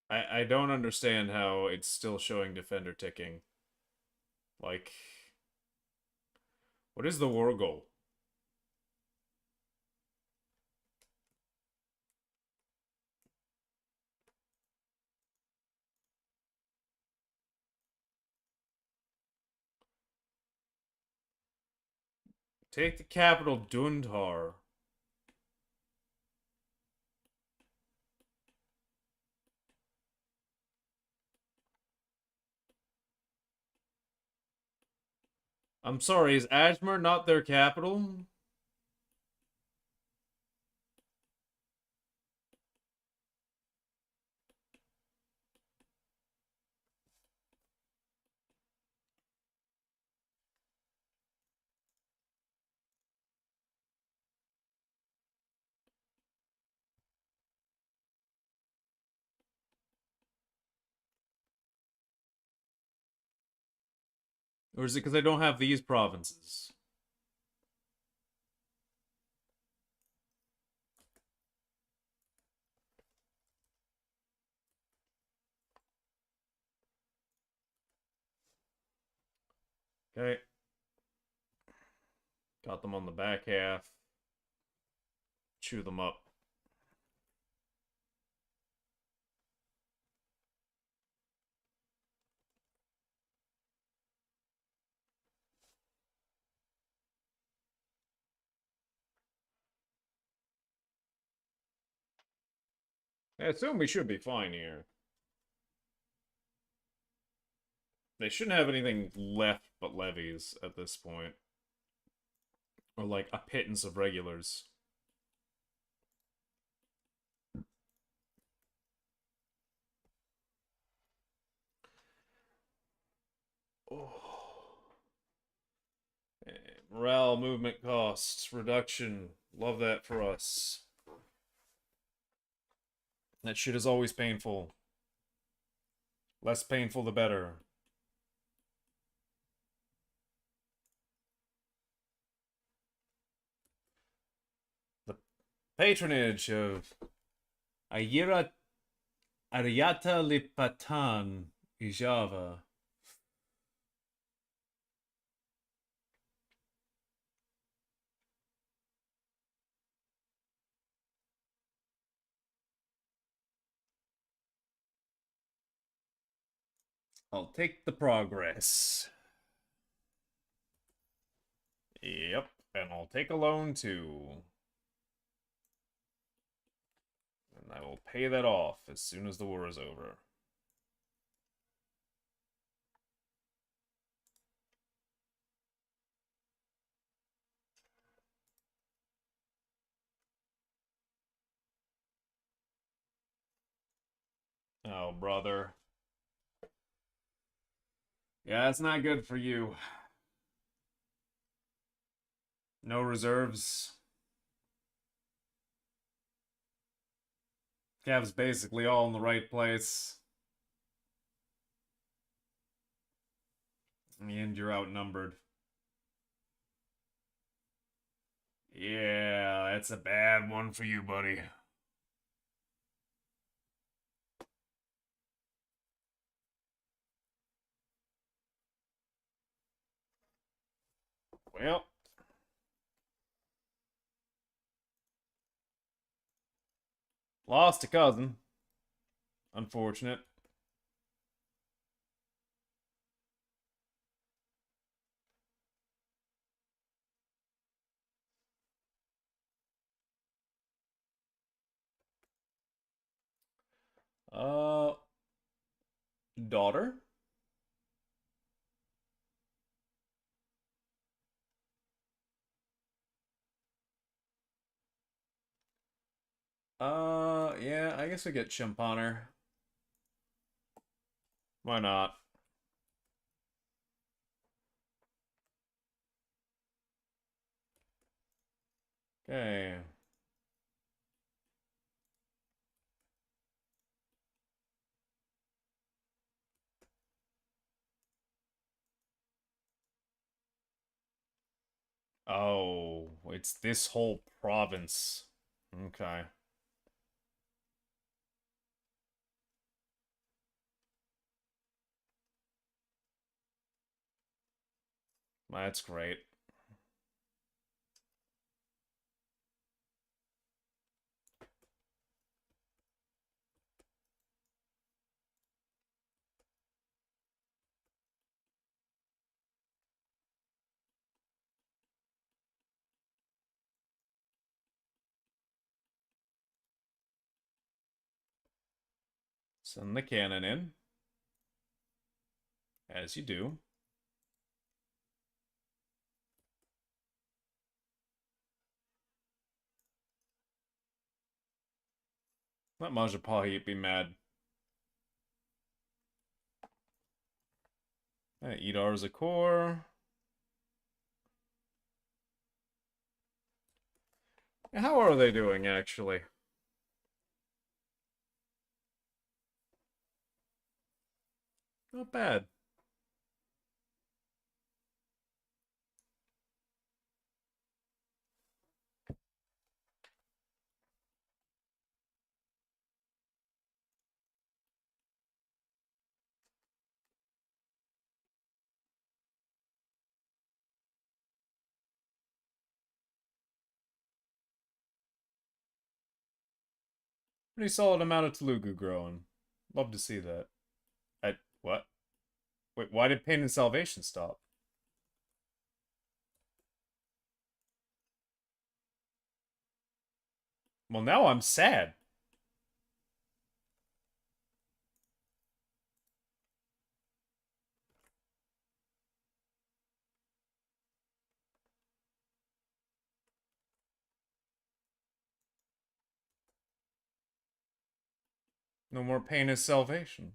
I don't understand how it's still showing defender ticking. Like, what is the war goal? Take the capital, Dundar. I'm sorry, is Ajmer not their capital? Or is it because I don't have these provinces? Okay. Got them on the back half. Chew them up. I assume we should be fine here. They shouldn't have anything left but levies at this point. Or like a pittance of regulars. Oh. Morale, movement costs, reduction. Love that for us. That shit is always painful. Less painful the better. The patronage of Ayira Aryata Lipatan Ijava. I'll take the progress. Yep, and I'll take a loan too. And I will pay that off as soon as the war is over. Oh, brother. Yeah, it's not good for you. No reserves. Cav's basically all in the right place. In the end, you're outnumbered. Yeah, that's a bad one for you, buddy. Well. Lost a cousin. Unfortunate. Uh, daughter? Yeah, I guess we get Chimp on her. Why not? Okay. Oh, it's this whole province. Okay. That's great. Send the cannon in. As you do. Let Majapahit be mad. Edar's a core. How are they doing, actually? Not bad. Pretty solid amount of Telugu growing. Love to see that. What? Wait, why did Pain and Salvation stop? Well, now I'm sad. No more Pain is Salvation.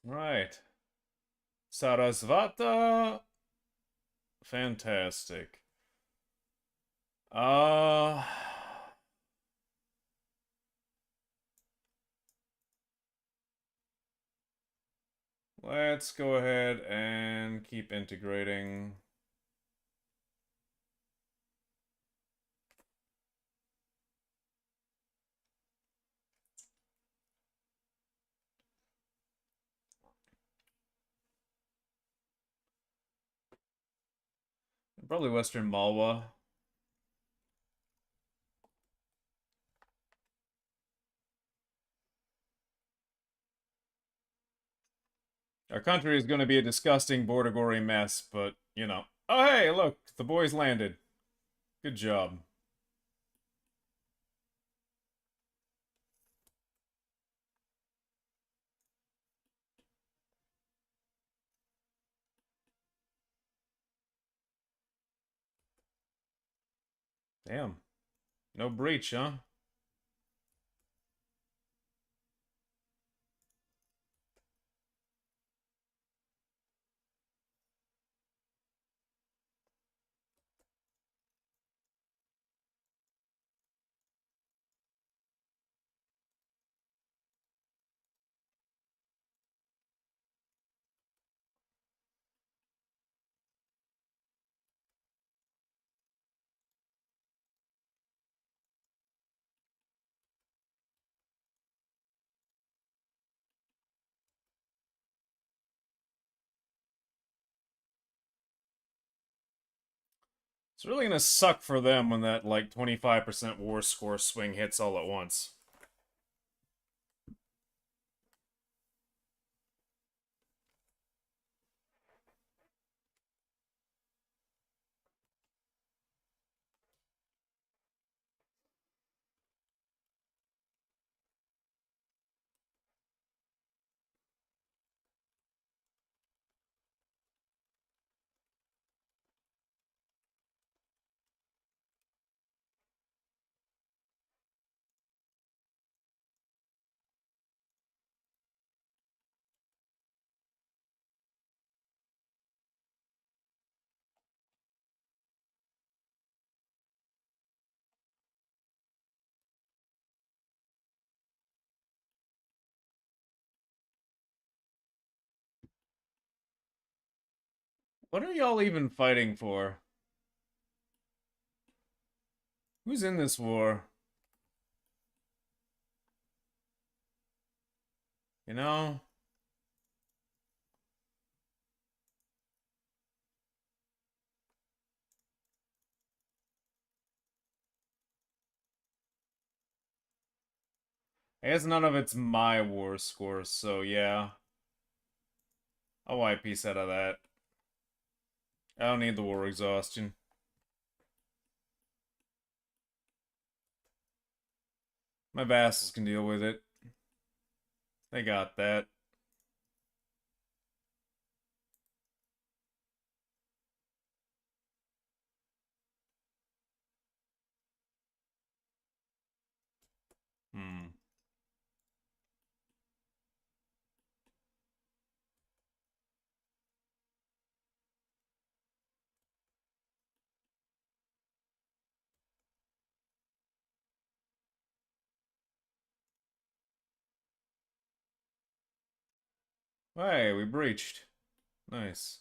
Right. Sarasvata. Fantastic. Uh... Let's go ahead and keep integrating. Probably Western Malwa. Our country is going to be a disgusting border mess, but, you know. Oh, hey, look, the boys landed. Good job. Damn. No breach, huh? It's really gonna suck for them when that, like, 25% war score swing hits all at once. What are y'all even fighting for? Who's in this war? You know? I guess none of it's my war score, so yeah. I'll wipe peace out of that. I don't need the war exhaustion. My vassals can deal with it. They got that. Hmm. Hey, we breached. Nice.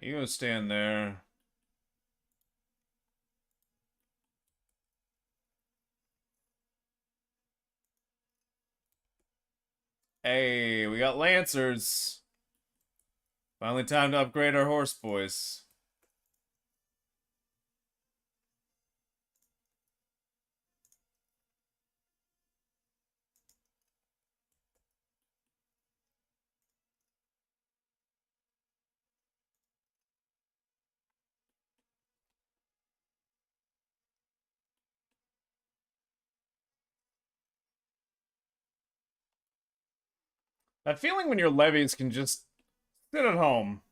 You gonna stand there. Hey, we got Lancers. Finally time to upgrade our horse boys. That feeling when your levies can just sit at home.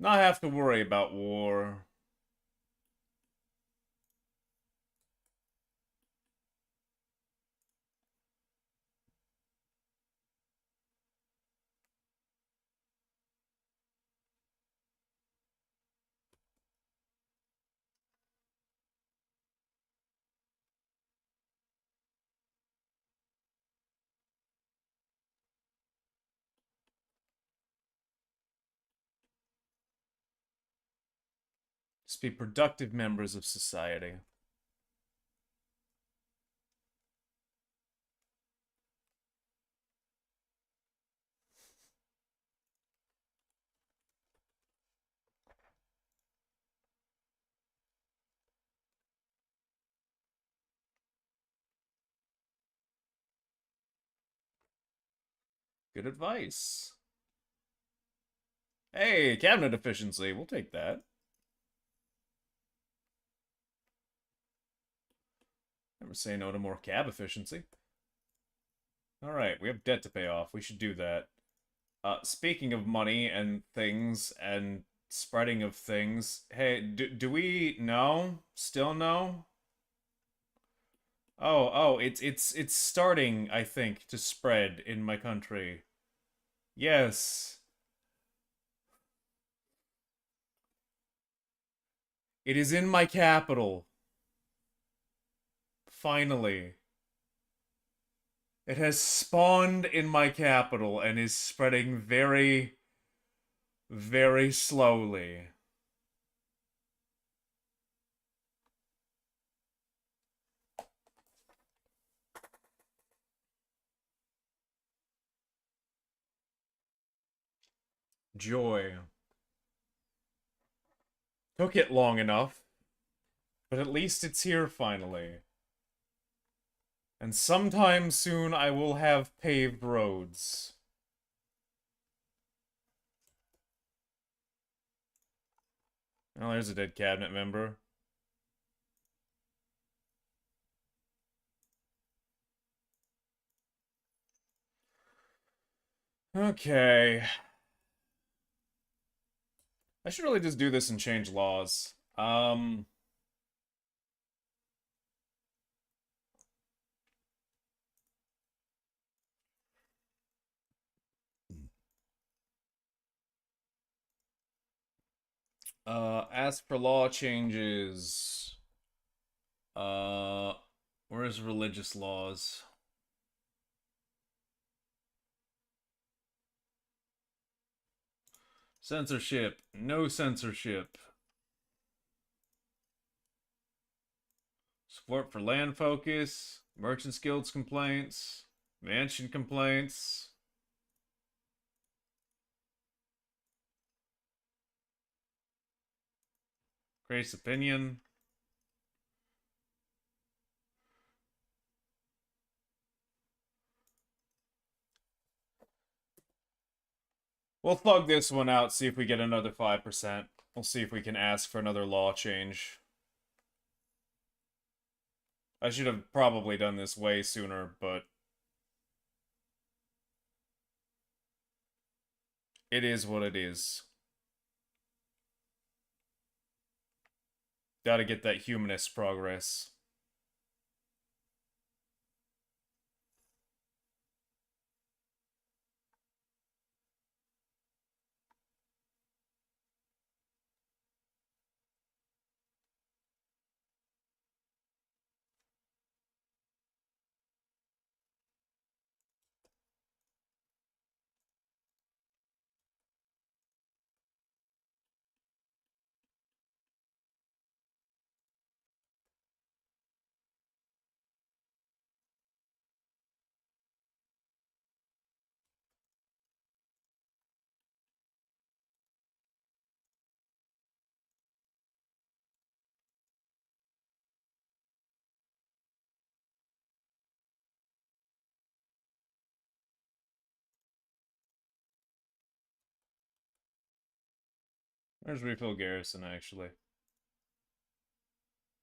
Not have to worry about war. Just be productive members of society. Good advice. Hey, cabinet efficiency. We'll take that. Never say no to more cab efficiency. Alright, we have debt to pay off. We should do that. Speaking of money and things and spreading of things, hey, do we know? Still know? Oh, it's starting, I think, to spread in my country. Yes. It is in my capital. Finally. It has spawned in my capital and is spreading very, very slowly. Joy. Took it long enough, but at least it's here finally. And sometime soon I will have paved roads. Oh, there's a dead cabinet member. Okay. I should really just do this and change laws. Ask for law changes. Uh, where's religious laws? Censorship. No censorship. Support for land focus. Merchants Guild's complaints. Mansion complaints. Grace opinion. We'll thug this one out, see if we get another 5%. We'll see if we can ask for another law change. I should have probably done this way sooner, but it is what it is. Gotta get that humanist progress. Where's refill garrison, actually?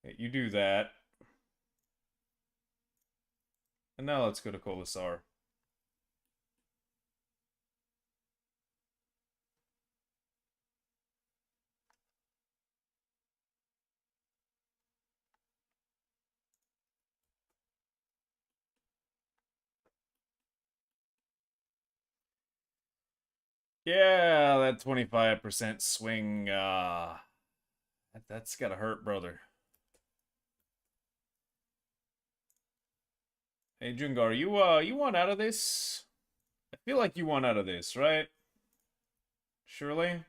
Okay, you do that. And now let's go to Kolasar. Yeah, that 25% swing, that's gotta hurt, brother. Hey, Jungar, you want out of this? I feel like you want out of this, right? Surely?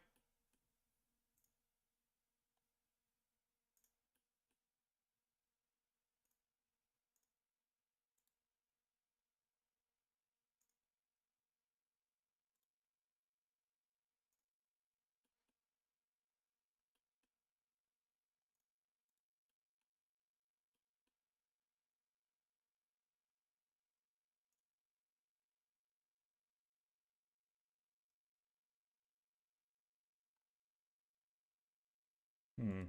Hmm.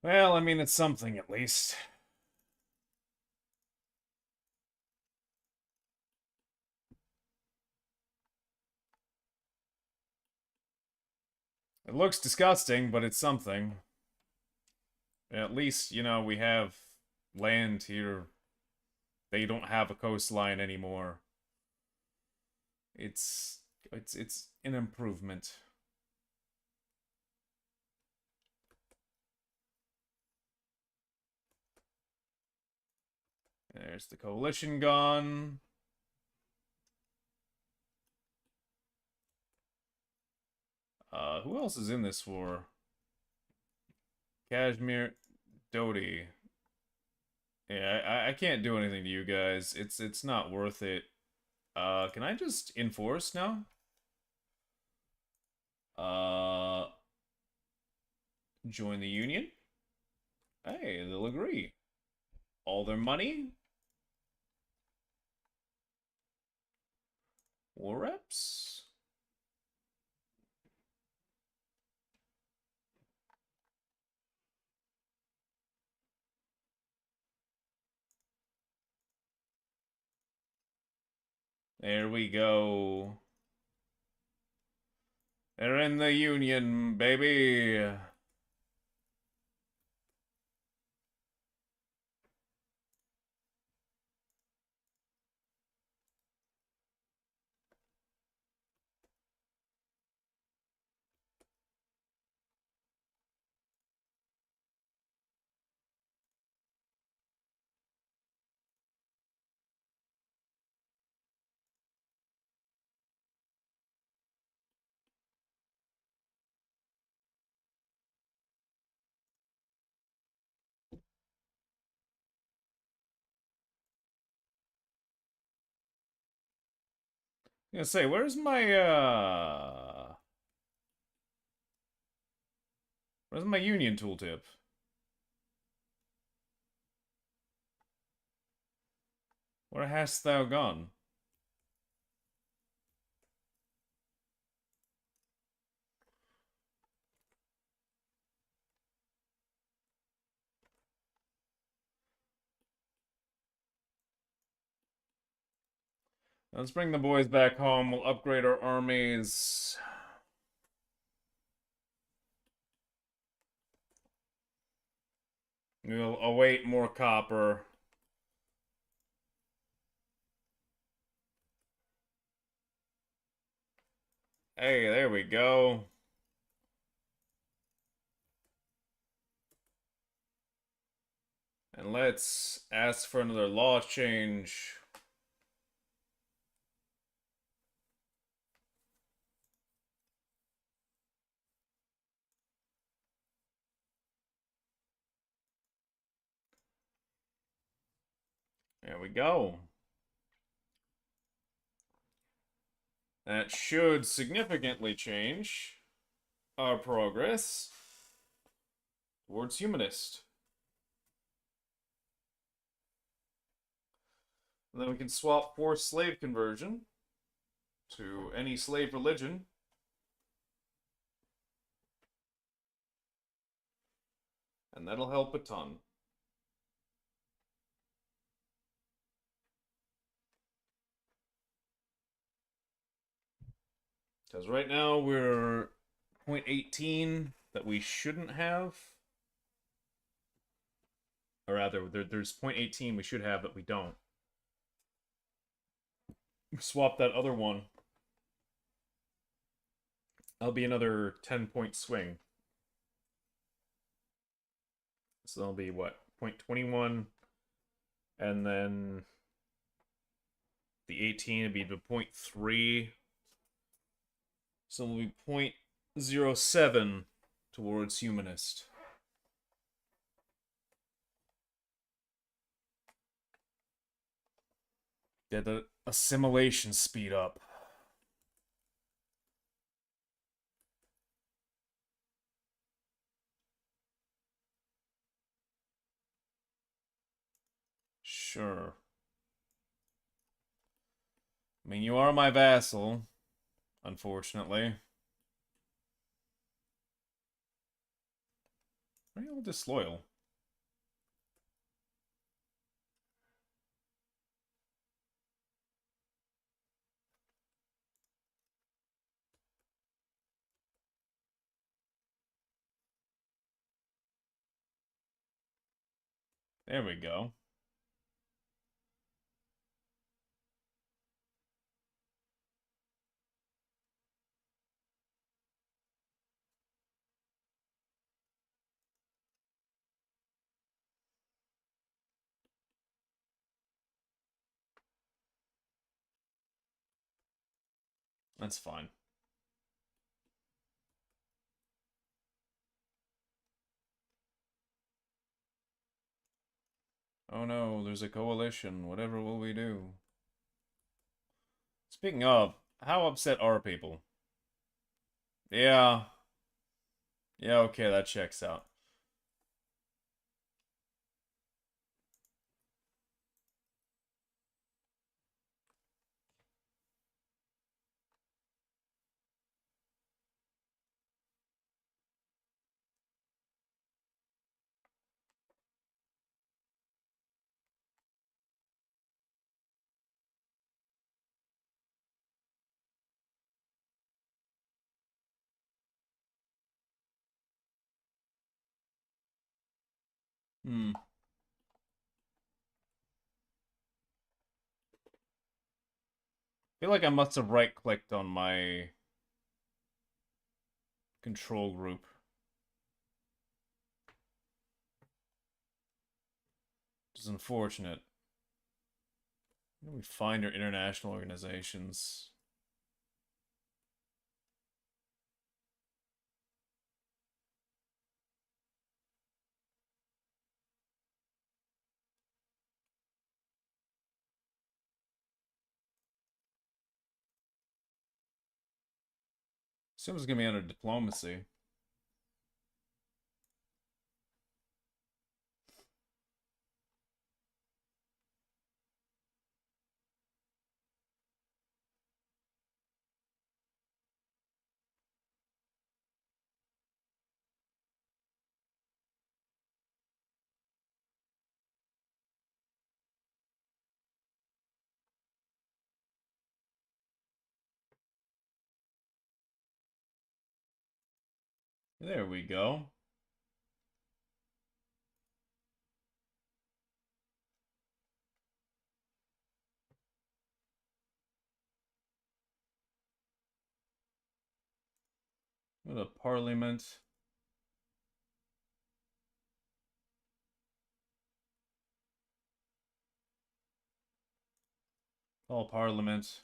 Well, I mean, it's something at least. It looks disgusting, but it's something. At least, you know, we have land here. They don't have a coastline anymore. It's an improvement. There's the coalition gone. Who else is in this war? Kashmir, Dodi. Yeah, I can't do anything to you guys. It's not worth it. Can I just enforce now? Uh, join the union? Hey, they'll agree. All their money? War reps? There we go. They're in the union, baby. I was gonna say, where's my union tooltip? Where hast thou gone? Let's bring the boys back home. We'll upgrade our armies. We'll await more copper. Hey, there we go. And let's ask for another law change. There we go. That should significantly change our progress towards humanist. And then we can swap forced slave conversion to any slave religion. And that'll help a ton. Because right now we're 0.18 that we shouldn't have. Or rather, there's 0.18 we should have that we don't. Swap that other one. That'll be another 10-point swing. So that'll be what? 0.21. And then the 18 would be the 0.3. So it'll be 0.07 towards humanist. Yeah, the assimilation speed up. Sure. I mean, you are my vassal, unfortunately. Are you all disloyal? There we go. That's fine. Oh no, there's a coalition. Whatever will we do? Speaking of, how upset are people? Yeah. Yeah, okay, that checks out. Hmm. I feel like I must have right-clicked on my control group. Which is unfortunate. Where do we find our international organizations? Assume it's gonna be under diplomacy. There we go. Go to Parliament. Call Parliament.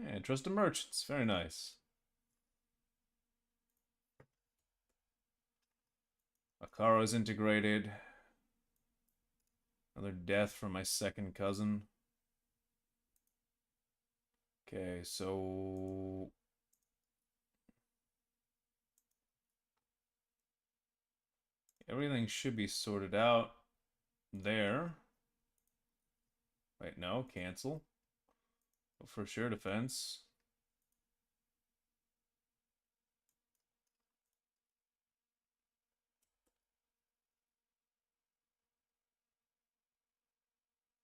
Yeah, trust the merchants. Very nice. Akara is integrated. Another death from my second cousin. Okay, so... everything should be sorted out there. Wait, no, cancel. For sure defense.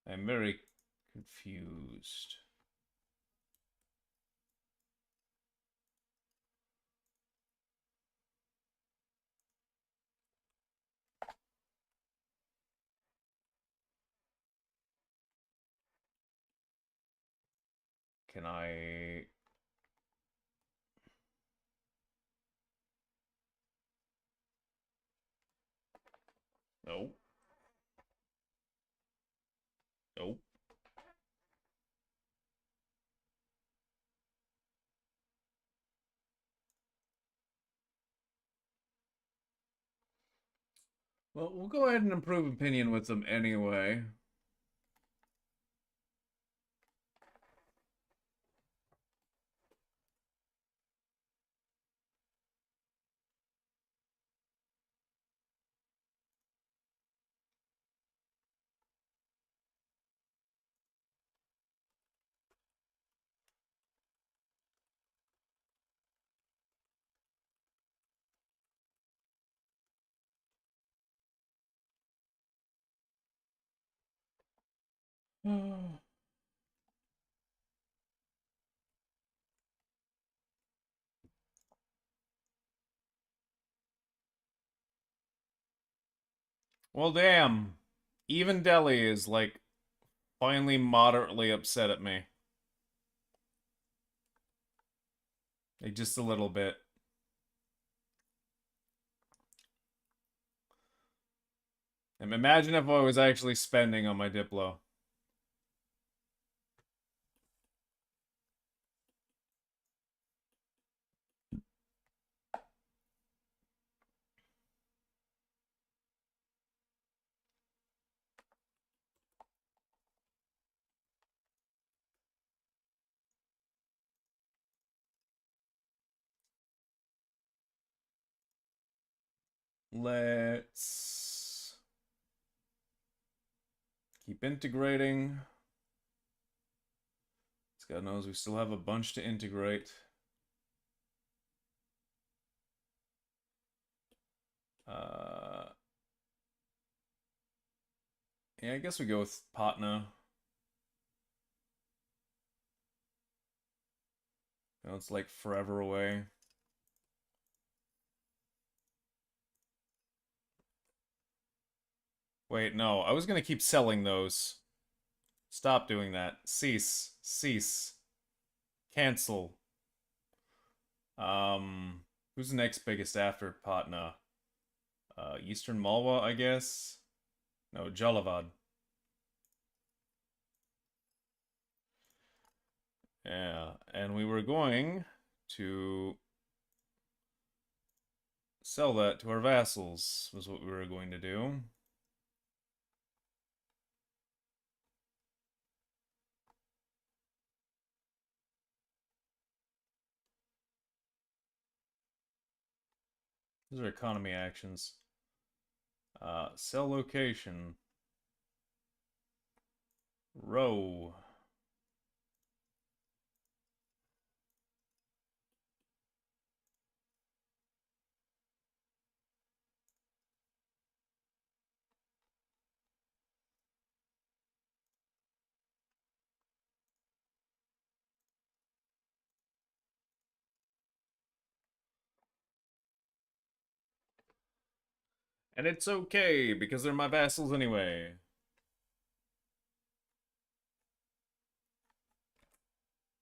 I'm very confused. Can I... no. Nope. Well, we'll go ahead and improve opinion with them anyway. Well, damn. Even Delhi is, like, finally moderately upset at me. Like, just a little bit. And imagine if I was actually spending on my Diplo. Let's keep integrating. God knows we still have a bunch to integrate. Yeah, I guess we go with Patna. You know, it's like forever away. Wait, no, I was gonna keep selling those. Stop doing that. Cease. Cease. Cancel. Who's the next biggest after Patna? Eastern Malwa, I guess? No, Jalavad. Yeah, and we were going to sell that to our vassals, was what we were going to do. Those are economy actions. Sell location. Row. And it's okay, because they're my vassals anyway.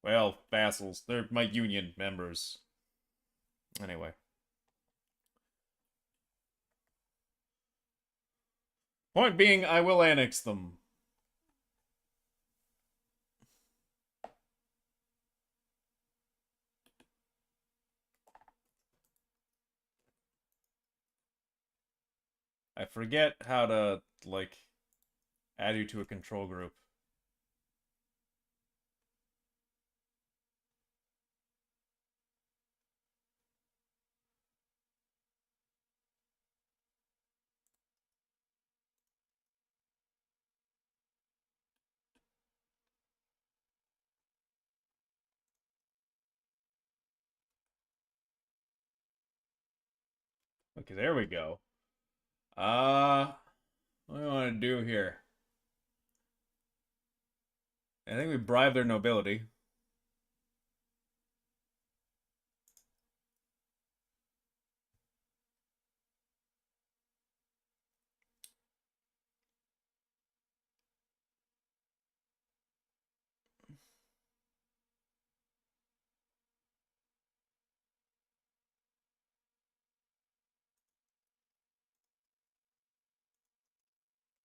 Well, vassals. They're my union members. Anyway. Point being, I will annex them. I forget how to, like, Add you to a control group. Okay, there we go. What do I want to do here? I think we bribe their nobility.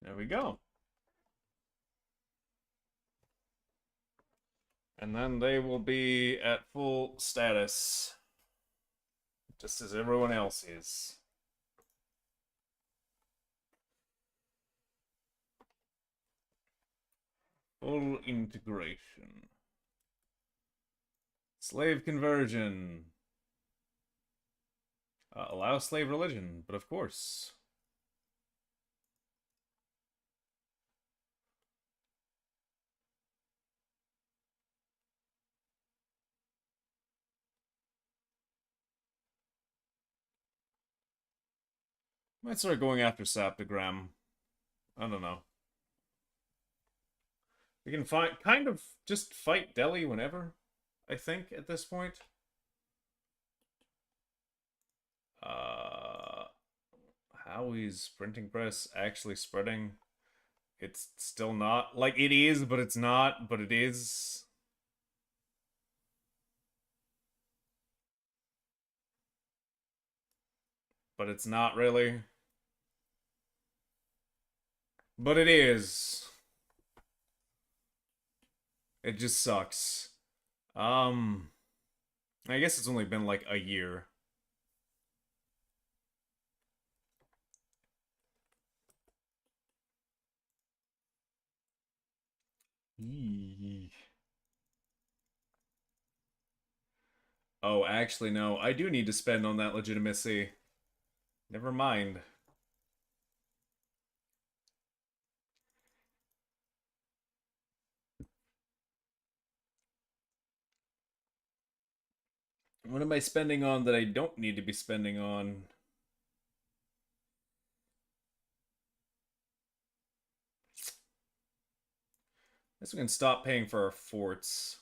There we go. And then they will be at full status. Just as everyone else is. Full integration. Slave conversion. Allow slave religion, but of course. Might start going after Saptogram. I don't know. We can kind of just fight Delhi whenever, I think, at this point. How is printing press actually spreading? It's still not. Like, it is, but it's not, but it is. But it's not really. But it is. It just sucks. I guess it's only been like a year. Eee. Oh, actually, no. I do need to spend on that legitimacy. Never mind. What am I spending on that I don't need to be spending on? I guess we can stop paying for our forts.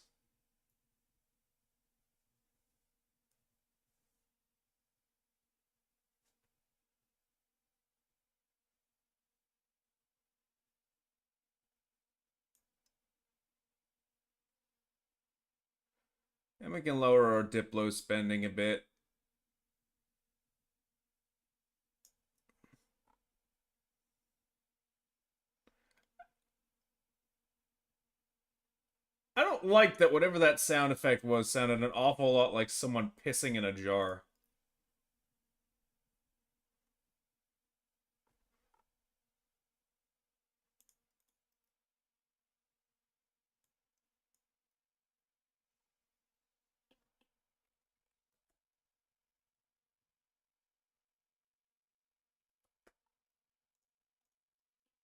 And we can lower our Diplo spending a bit. I don't like that whatever that sound effect was sounded an awful lot like someone pissing in a jar.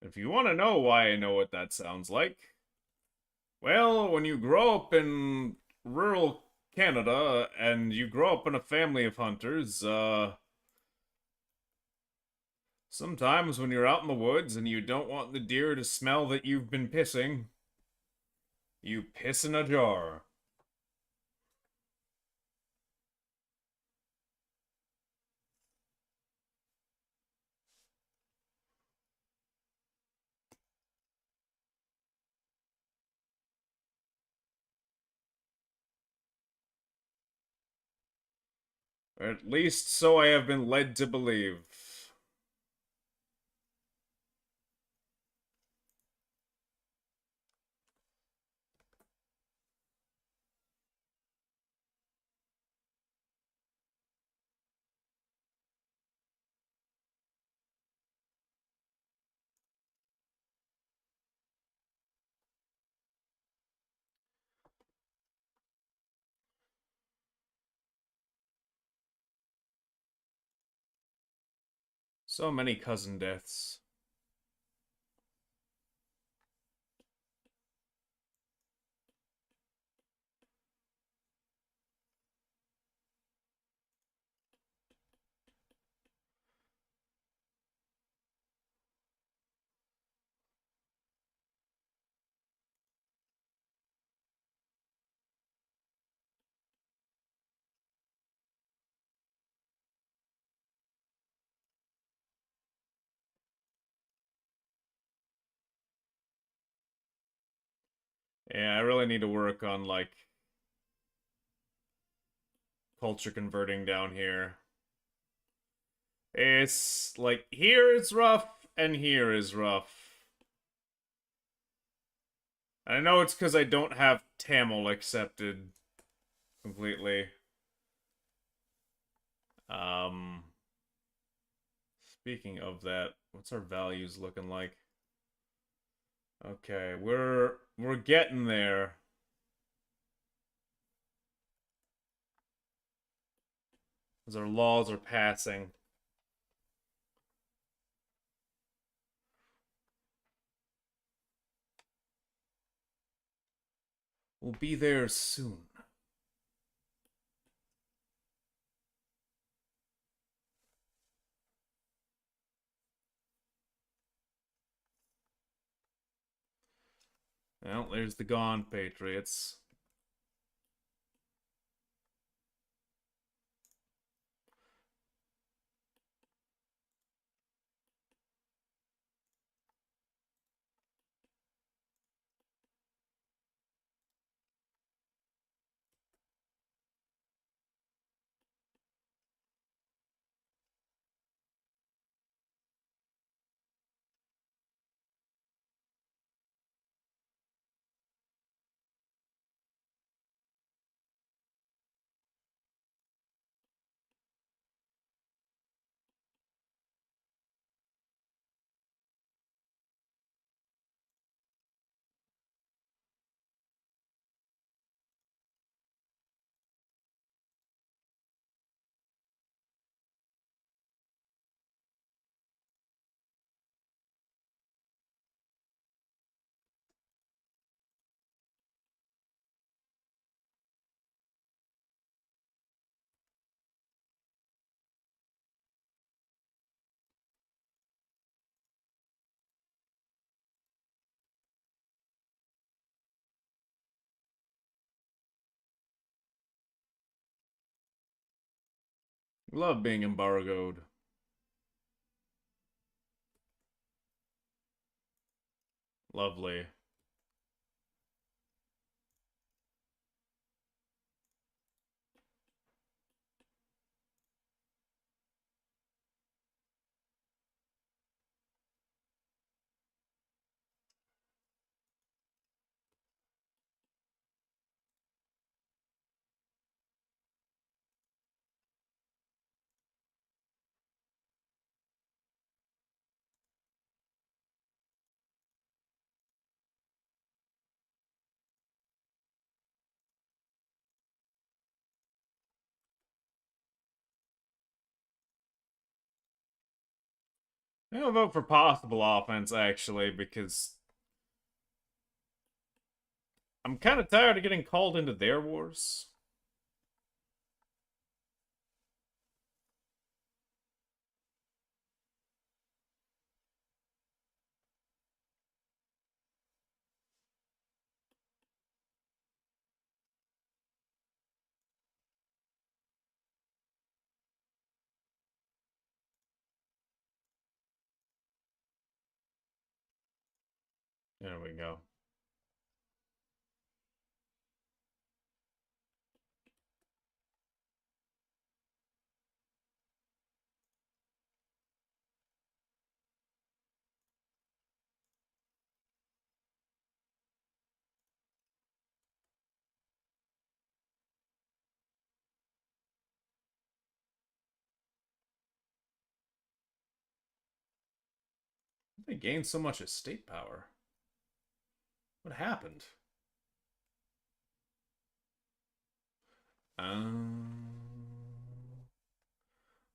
If you want to know why I know what that sounds like, well, when you grow up in rural Canada and you grow up in a family of hunters, sometimes when you're out in the woods and you don't want the deer to smell that you've been pissing, you piss in a jar. Or at least so I have been led to believe. So many cousin deaths. Yeah, I really need to work on, like, culture converting down here. It's, like, here is rough, and here is rough. I know it's because I don't have Tamil accepted completely. Um, Speaking of that, what's our values looking like? Okay, we're getting there. As our laws are passing. We'll be there soon. Well, there's the gone Patriots. Love being embargoed. Lovely. I'm gonna vote for possible offense, actually, because I'm kind of tired of getting called into their wars. There we go. They gained so much estate power. What happened? Um,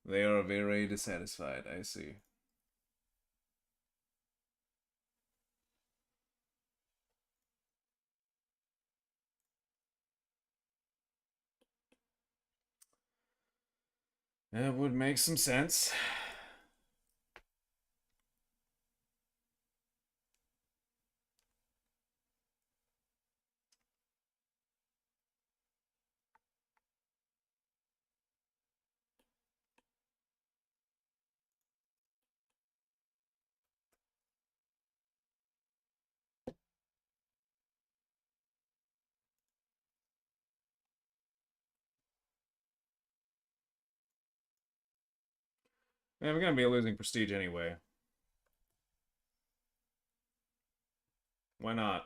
they are very dissatisfied, I see. That would make some sense. Man, we're gonna be losing prestige anyway. Why not?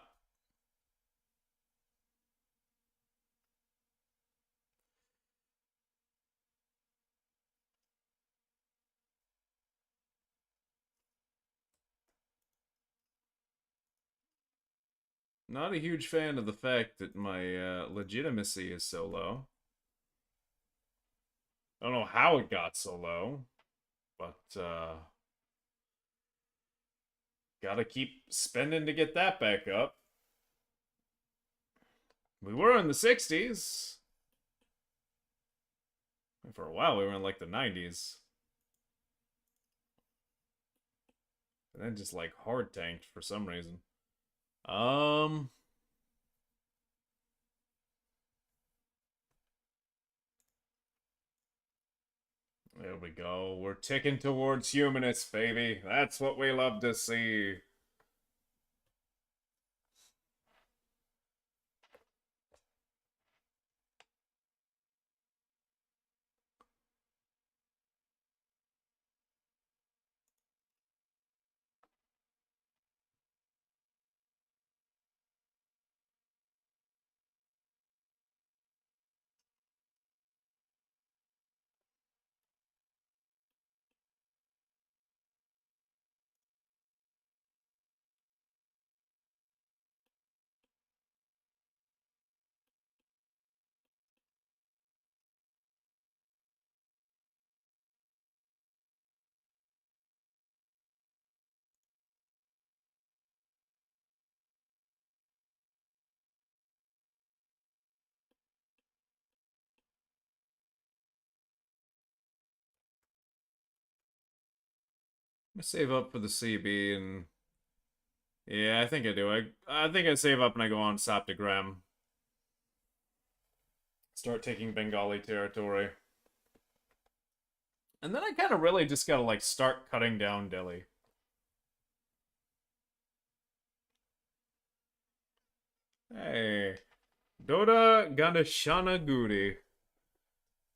Not a huge fan of the fact that my legitimacy is so low. I don't know how it got so low, but gotta keep spending to get that back up. We were in the 60s. For a while, we were in like the 90s. And then just like hard tanked for some reason. Um, there we go. We're ticking towards humanists, baby. That's what we love to see. I save up for the CB and yeah, I think I do. I think I save up and I go on Saptagram. Start taking Bengali territory. And then I kind of really just gotta like start cutting down Delhi. Hey, Doda Ganashanagudi.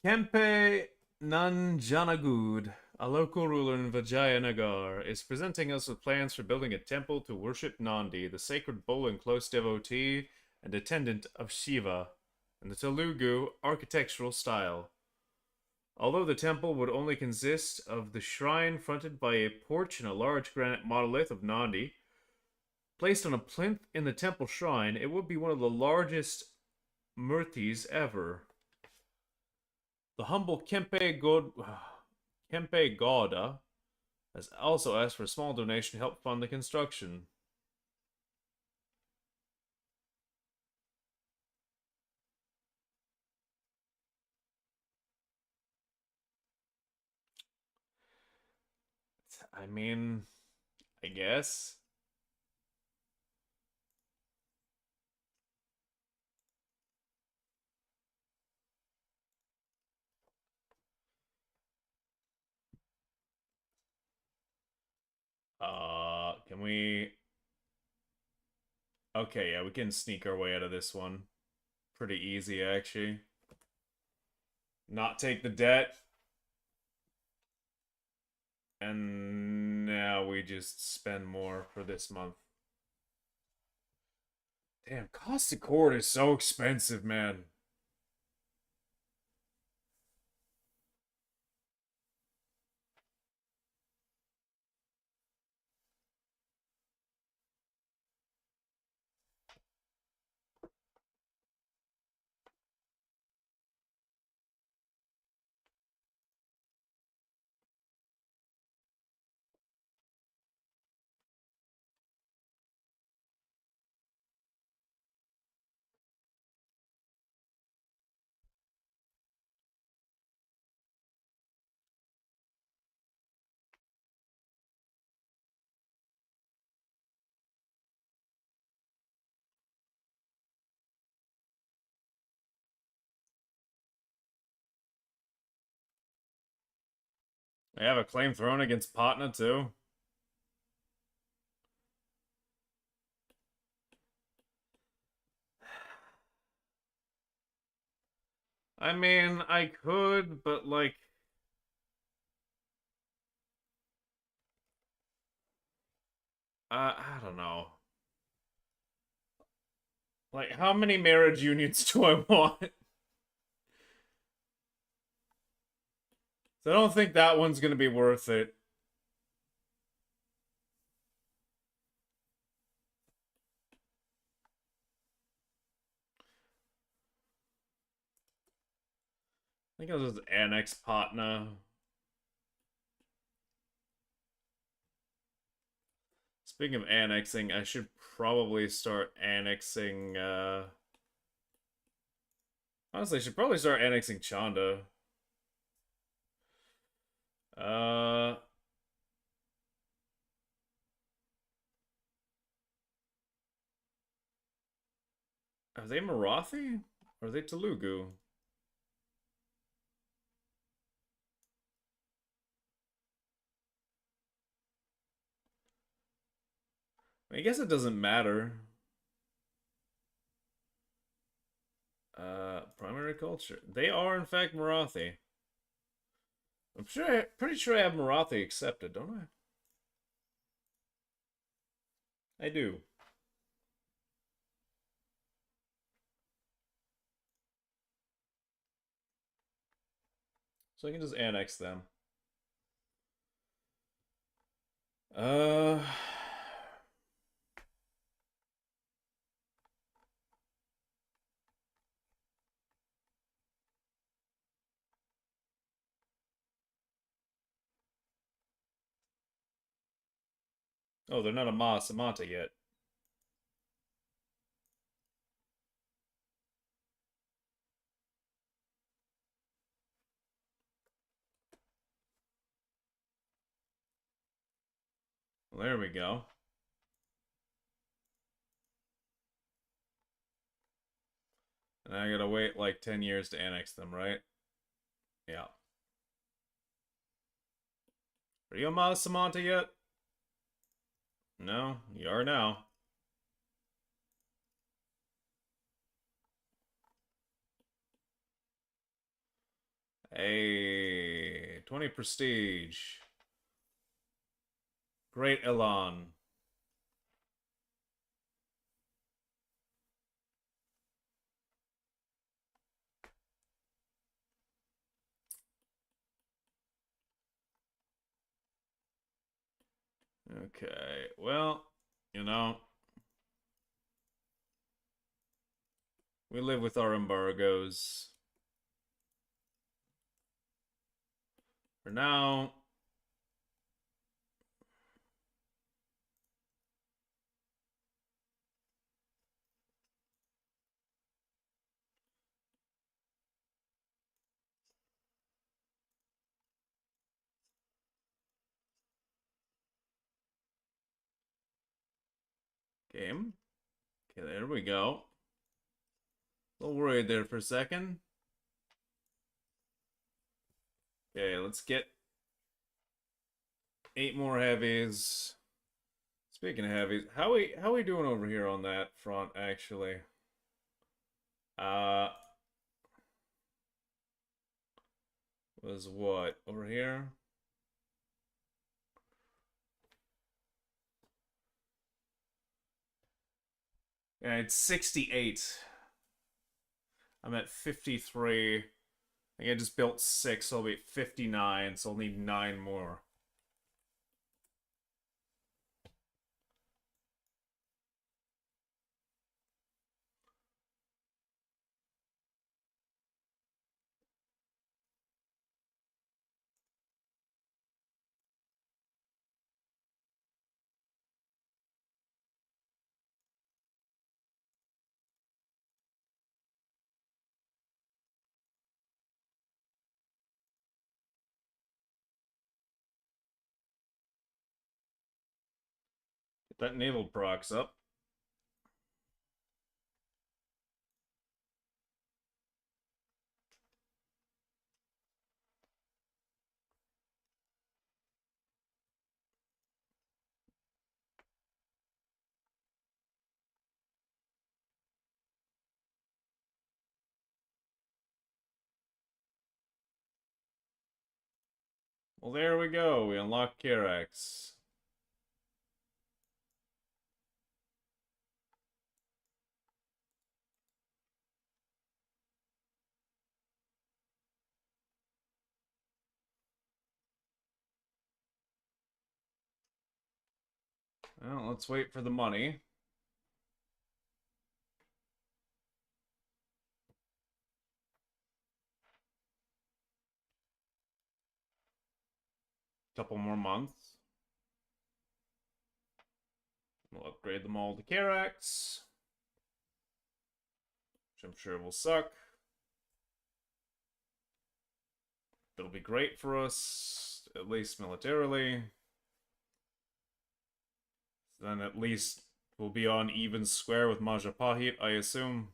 Kempe Nanjanagud, a local ruler in Vijayanagar, is presenting us with plans for building a temple to worship Nandi, the sacred bull and close devotee and attendant of Shiva, in the Telugu architectural style. Although the temple would only consist of the shrine fronted by a porch and a large granite monolith of Nandi, placed on a plinth in the temple shrine, it would be one of the largest murtis ever. The humble Kempe Gauda has also asked for a small donation to help fund the construction. I mean, I guess. Can we... Okay, yeah, we can sneak our way out of this one. Pretty easy, actually. Not take the debt. And now we just spend more for this month. Damn, cost of court is so expensive, man. I have a claim thrown against partner too. I mean, I could, but like, I don't know. Like, how many marriage unions do I want? So I don't think that one's gonna be worth it. I think I'll just annex partner. Speaking of annexing, I should probably start annexing, honestly, I should probably start annexing Chanda. Uh... Are they Marathi? Or are they Telugu? I guess it doesn't matter. Primary culture. They are, in fact, Marathi. I'm sure, pretty sure I have Marathi accepted, don't I? I do. So I can just annex them. Uh... Oh, they're not a Ma Samanta yet. Well, there we go. And I gotta wait like 10 years to annex them, right? Yeah. Are you a Ma Samanta yet? No, you are now. Hey, 20 prestige. Great Elan. Okay, well, you know, we live with our embargoes. For now, game. Okay, there we go. A little worried there for a second. Okay, let's get 8 more heavies. Speaking of heavies, how we doing over here on that front actually? Uh was what over here? Yeah, it's 68. I'm at 53. I think I just built 6, so I'll be at 59, so I'll need 9 more. Get that naval procs up. Well, there we go. We unlock Kirax. Well, let's wait for the money. Couple more months. We'll upgrade them all to Kirax, which I'm sure will suck. It'll be great for us, at least militarily. Then at least we'll be on even square with Majapahit, I assume.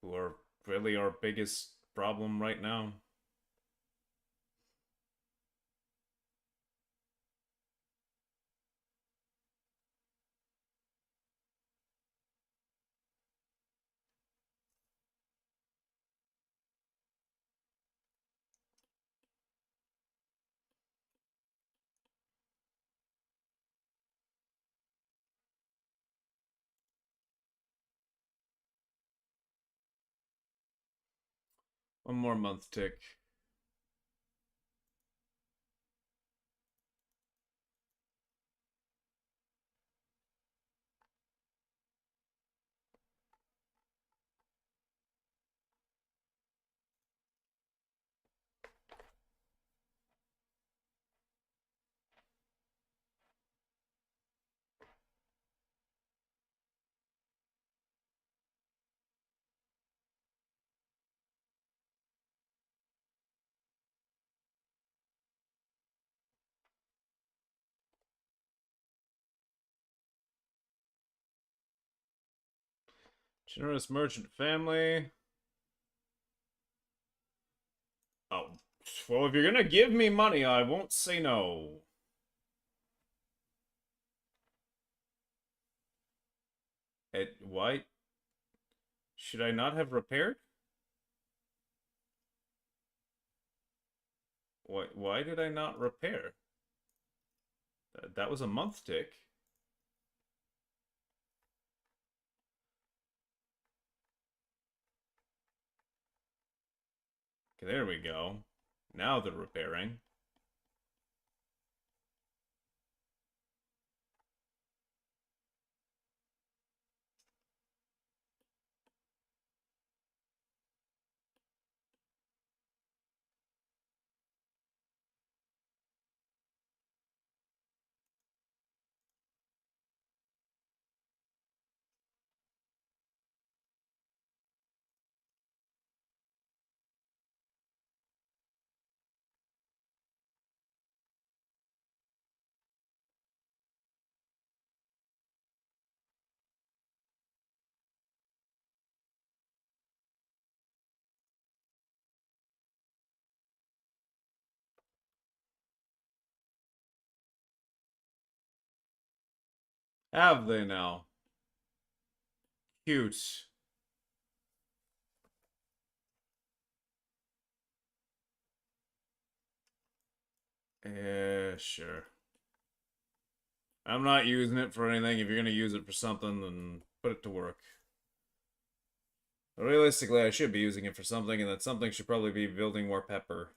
Who are really our biggest problem right now. One more month tick. Generous merchant family. Oh, well, if you're gonna give me money, I won't say no. Why? Should I not have repaired? Why did I not repair? That was a month tick. Okay, there we go. Now they're repairing. Have they now? Cute. Sure. I'm not using it for anything. If you're gonna use it for something, then put it to work. But realistically, I should be using it for something, and that something should probably be building more pepper.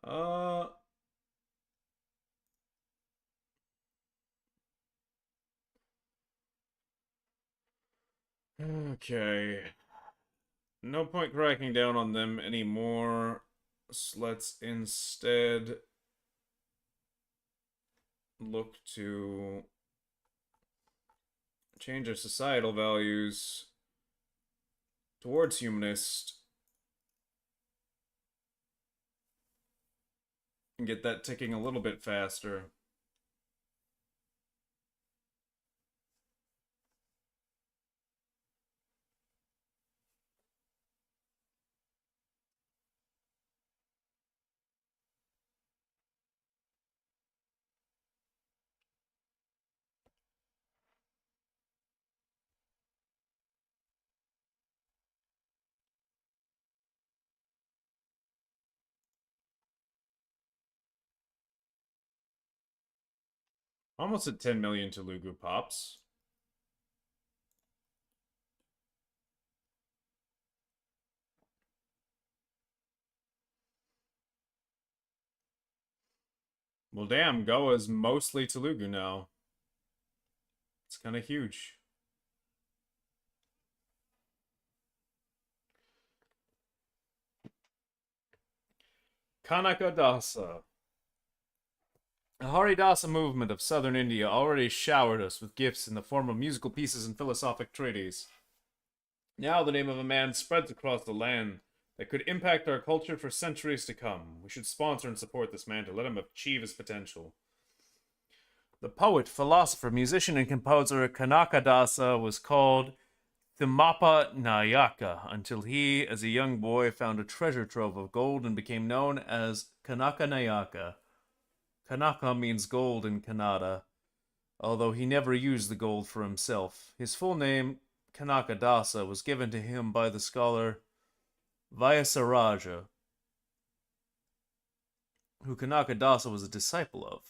Uh... Okay. No point cracking down on them anymore. So let's instead look to change our societal values towards humanist and get that ticking a little bit faster. Almost at 10 million Telugu pops. Well, damn, Goa is mostly Telugu now. It's kind of huge. Kanakadasa. The Haridasa movement of southern India already showered us with gifts in the form of musical pieces and philosophic treatises. Now the name of a man spreads across the land that could impact our culture for centuries to come. We should sponsor and support this man to let him achieve his potential. The poet, philosopher, musician, and composer Kanakadasa was called Thimappa Nayaka until he, as a young boy, found a treasure trove of gold and became known as Kanaka Nayaka. Kanaka means gold in Kannada, although he never used the gold for himself. His full name, Kanakadasa, was given to him by the scholar Vyasaraja, who Kanakadasa was a disciple of.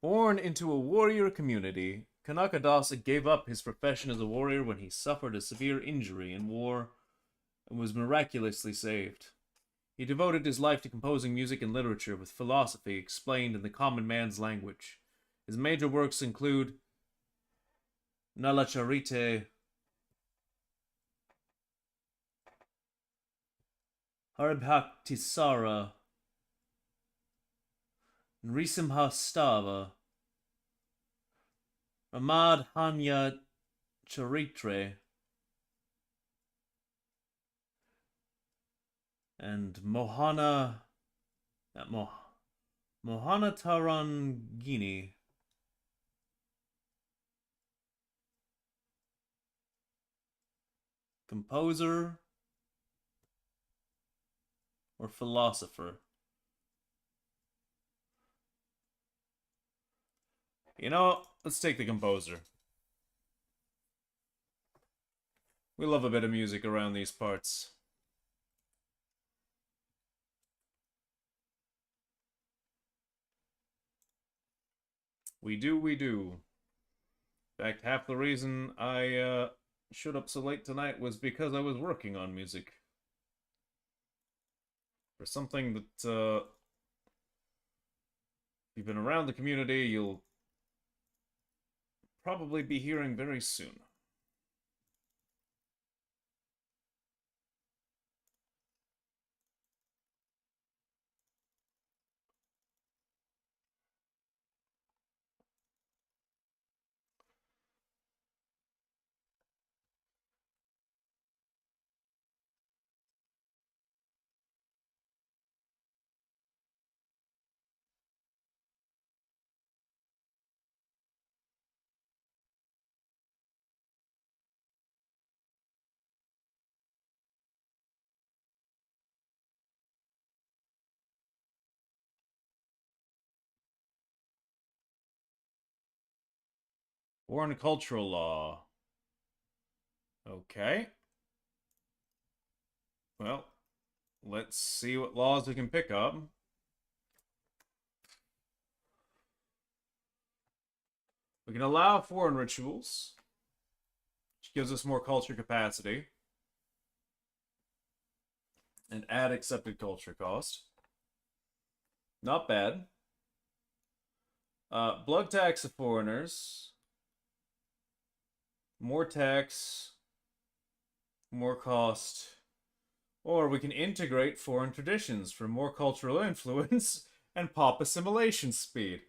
Born into a warrior community, Kanakadasa gave up his profession as a warrior when he suffered a severe injury in war and was miraculously saved. He devoted his life to composing music and literature with philosophy explained in the common man's language. His major works include Nalacharite, Haribhaktisara, Nrisimhastava, Ramadhanya Charitre, and Mohanatarangini. Composer or philosopher? You know, let's take the composer. We love a bit of music around these parts. We do, we do. In fact, half the reason I showed up so late tonight was because I was working on music. For something that, if you've been around the community, you'll probably be hearing very soon. Foreign cultural law. Okay. Well, let's see what laws we can pick up. We can allow foreign rituals, which gives us more culture capacity, and add accepted culture cost. Not bad. Blood tax of foreigners. More tax, more cost. Or we can integrate foreign traditions for more cultural influence and pop assimilation speed.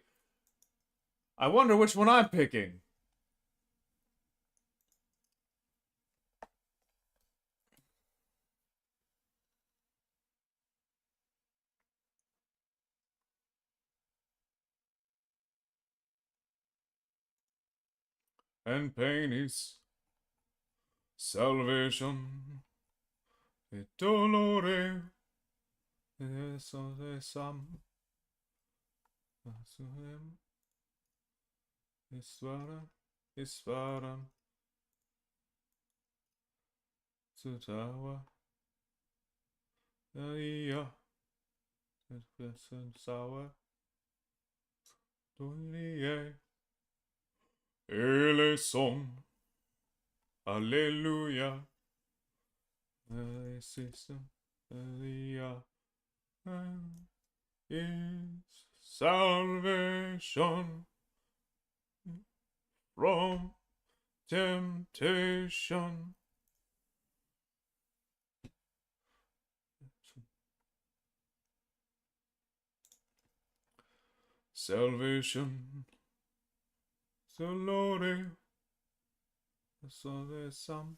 I wonder which one I'm picking. And pain is salvation. Et dolore esam. Isvara. Sutawa. Iya. Sour. Kyrie eleison. Alleluia. Alleluia. Is salvation from temptation. Salvation. Solore. So there's some.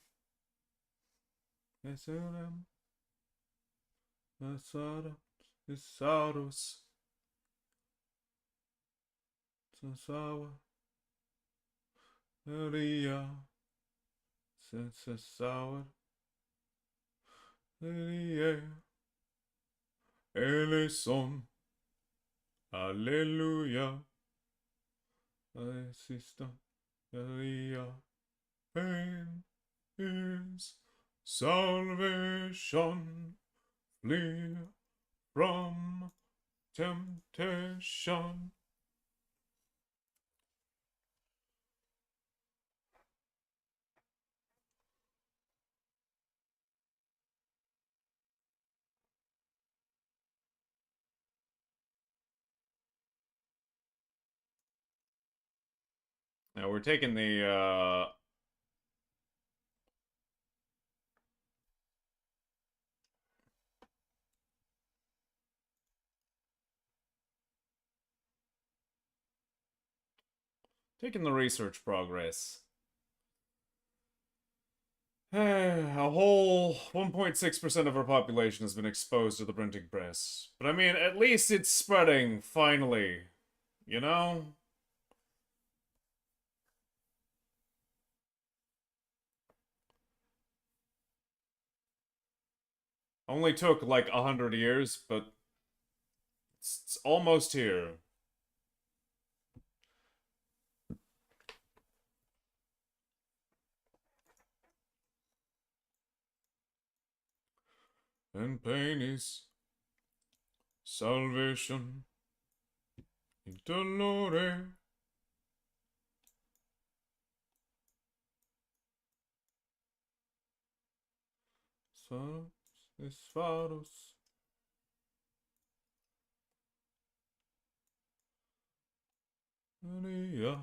Eselem. Esaros. Sasawa. Elia. Sasawa. Elia. Eleison. Alleluia. Sister. Elia. Pain is salvation. Flee from temptation. Now we're taking the research progress. A whole 1.6% of our population has been exposed to the printing press. But I mean, at least it's spreading, finally. You know? Only took like 100 years, but it's almost here. And pain is salvation. Dolore. Faros. Maria.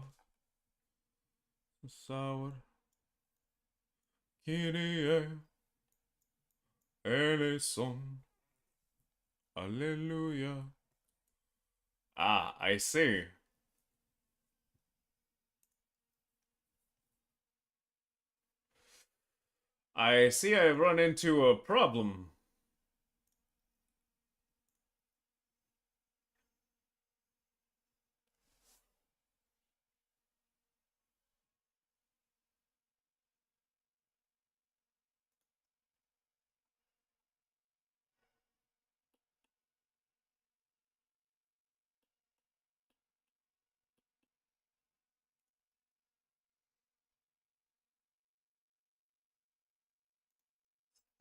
Sour. Kyrie. Eleison. Alleluia. Ah, I see. I see I've run into a problem.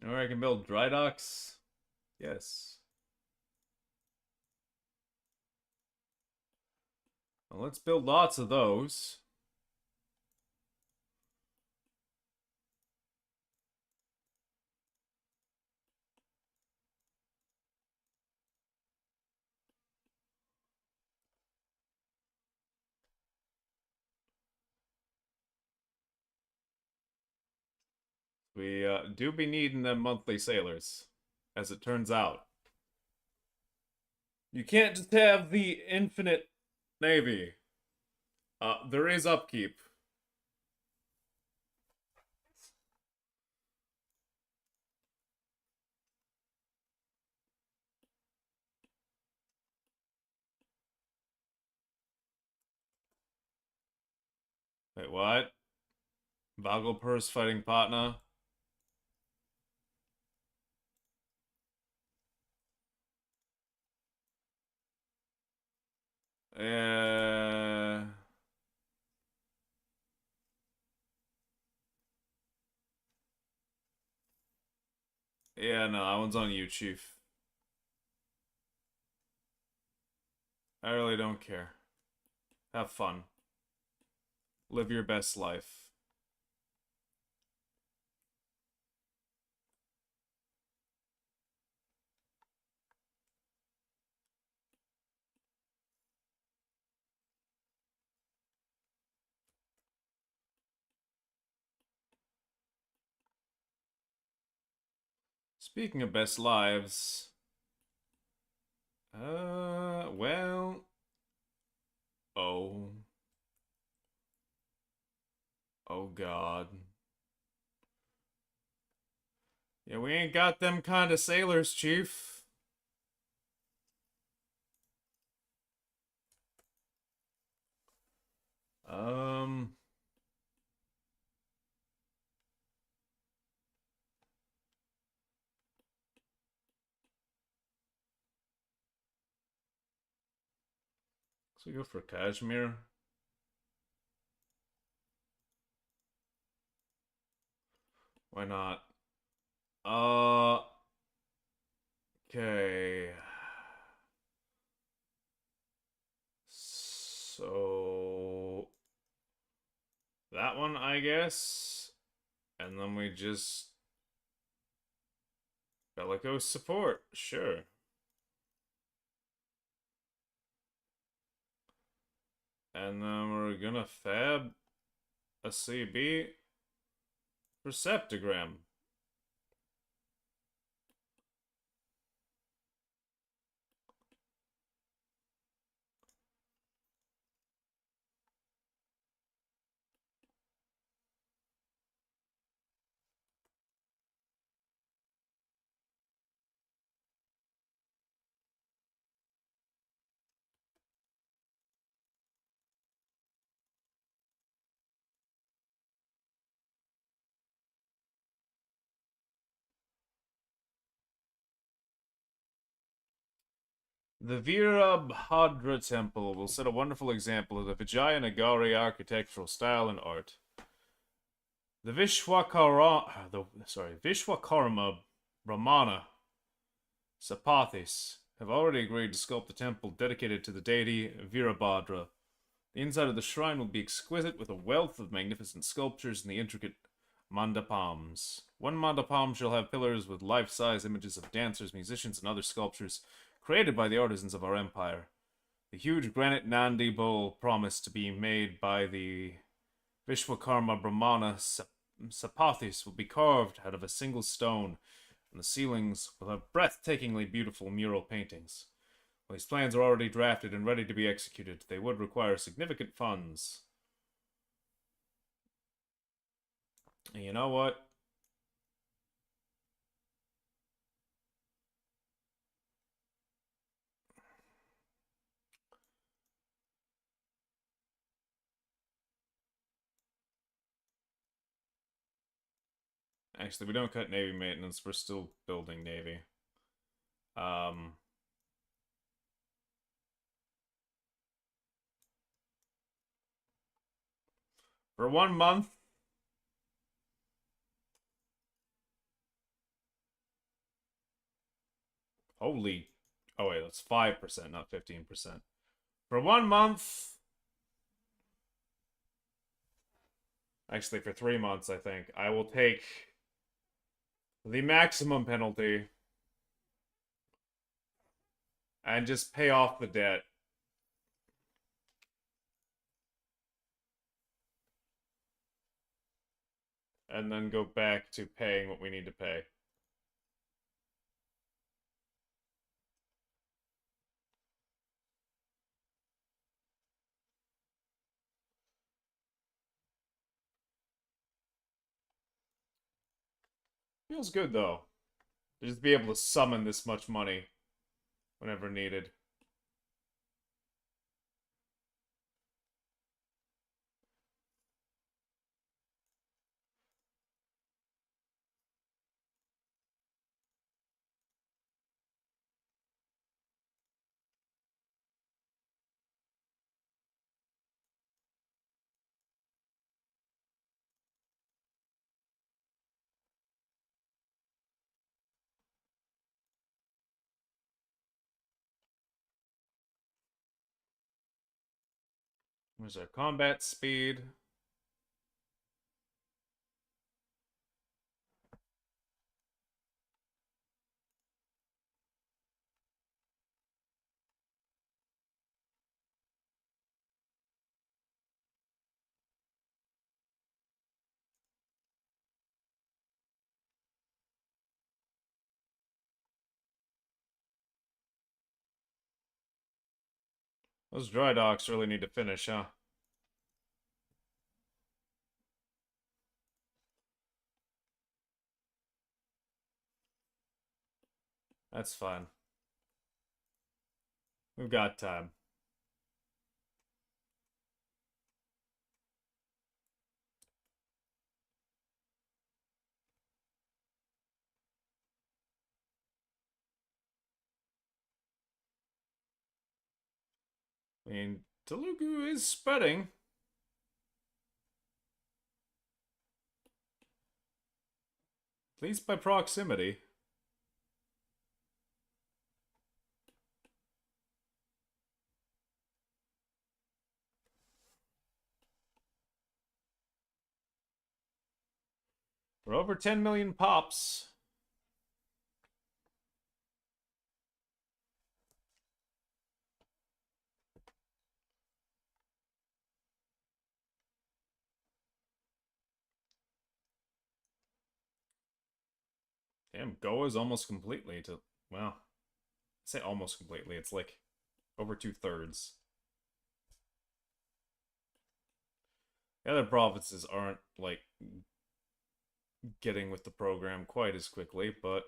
Or I can build dry docks. Yes. Well, let's build lots of those. We do be needing them monthly sailors, as it turns out. You can't just have the infinite navy. There is upkeep. Wait, what? Vagelpur's fighting Patna? Uh... Yeah, no, that one's on you, Chief. I really don't care. Have fun. Live your best life. Speaking of best lives, well, oh, oh God. Yeah, we ain't got them kind of sailors, Chief. Um, so we go for Kashmir. Why not? Uh, okay. So that one, I guess. And then we just bellicose support. Sure. And then we're gonna fab a CB for septagram. The Virabhadra Temple will set a wonderful example of the Vijayanagara architectural style and art. The Vishwakarma Brahmana Sapathis have already agreed to sculpt the temple dedicated to the deity Virabhadra. The inside of the shrine will be exquisite with a wealth of magnificent sculptures and the intricate mandapams. One mandapam shall have pillars with life-size images of dancers, musicians, and other sculptures created by the artisans of our empire. The huge granite Nandi bowl promised to be made by the Vishwakarma Brahmana Sapathis will be carved out of a single stone, and the ceilings will have breathtakingly beautiful mural paintings. While these plans are already drafted and ready to be executed, they would require significant funds. And you know what? Actually, we don't cut Navy maintenance. We're still building Navy. Um, for 1 month. Holy. Oh, wait, that's 5%, not 15%. For 1 month. Actually, for 3 months, I think. I will take the maximum penalty and just pay off the debt. And then go back to paying what we need to pay. Feels good, though. To just be able to summon this much money whenever needed. Where's our combat speed? Those dry docks really need to finish, huh? That's fine. We've got time. I mean, Telugu is spreading. At least by proximity. We're over 10 million pops. Damn, Goa's almost completely to... Well, I say almost completely. It's like over 2/3. The other provinces aren't, like, getting with the program quite as quickly, but...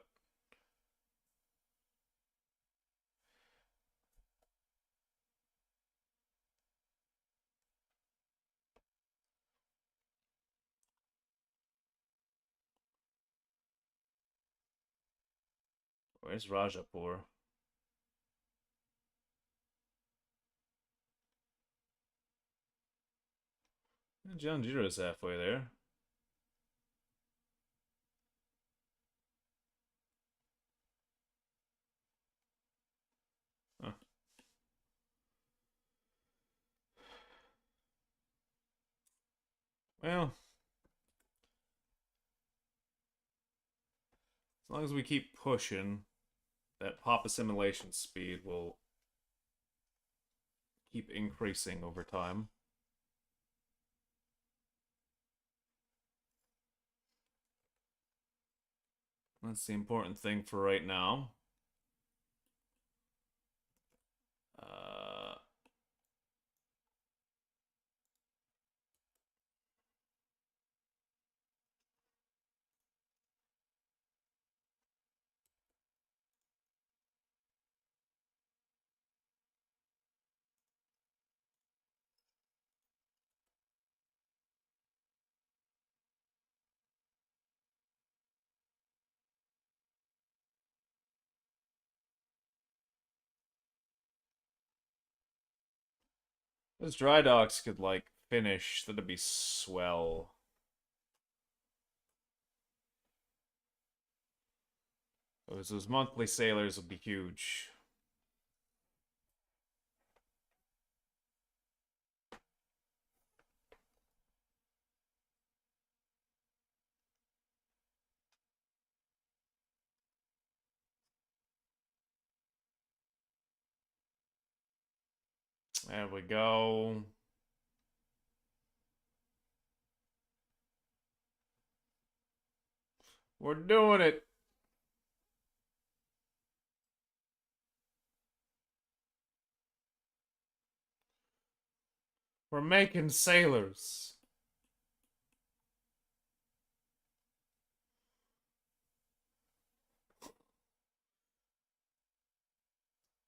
Where's Rajapur? Janjira's halfway there. Huh. Well, as long as we keep pushing, that pop assimilation speed will keep increasing over time. That's the important thing for right now. Those dry docks could, like, finish. That'd be swell. Those monthly sailors would be huge. There we go. We're doing it. We're making sailors.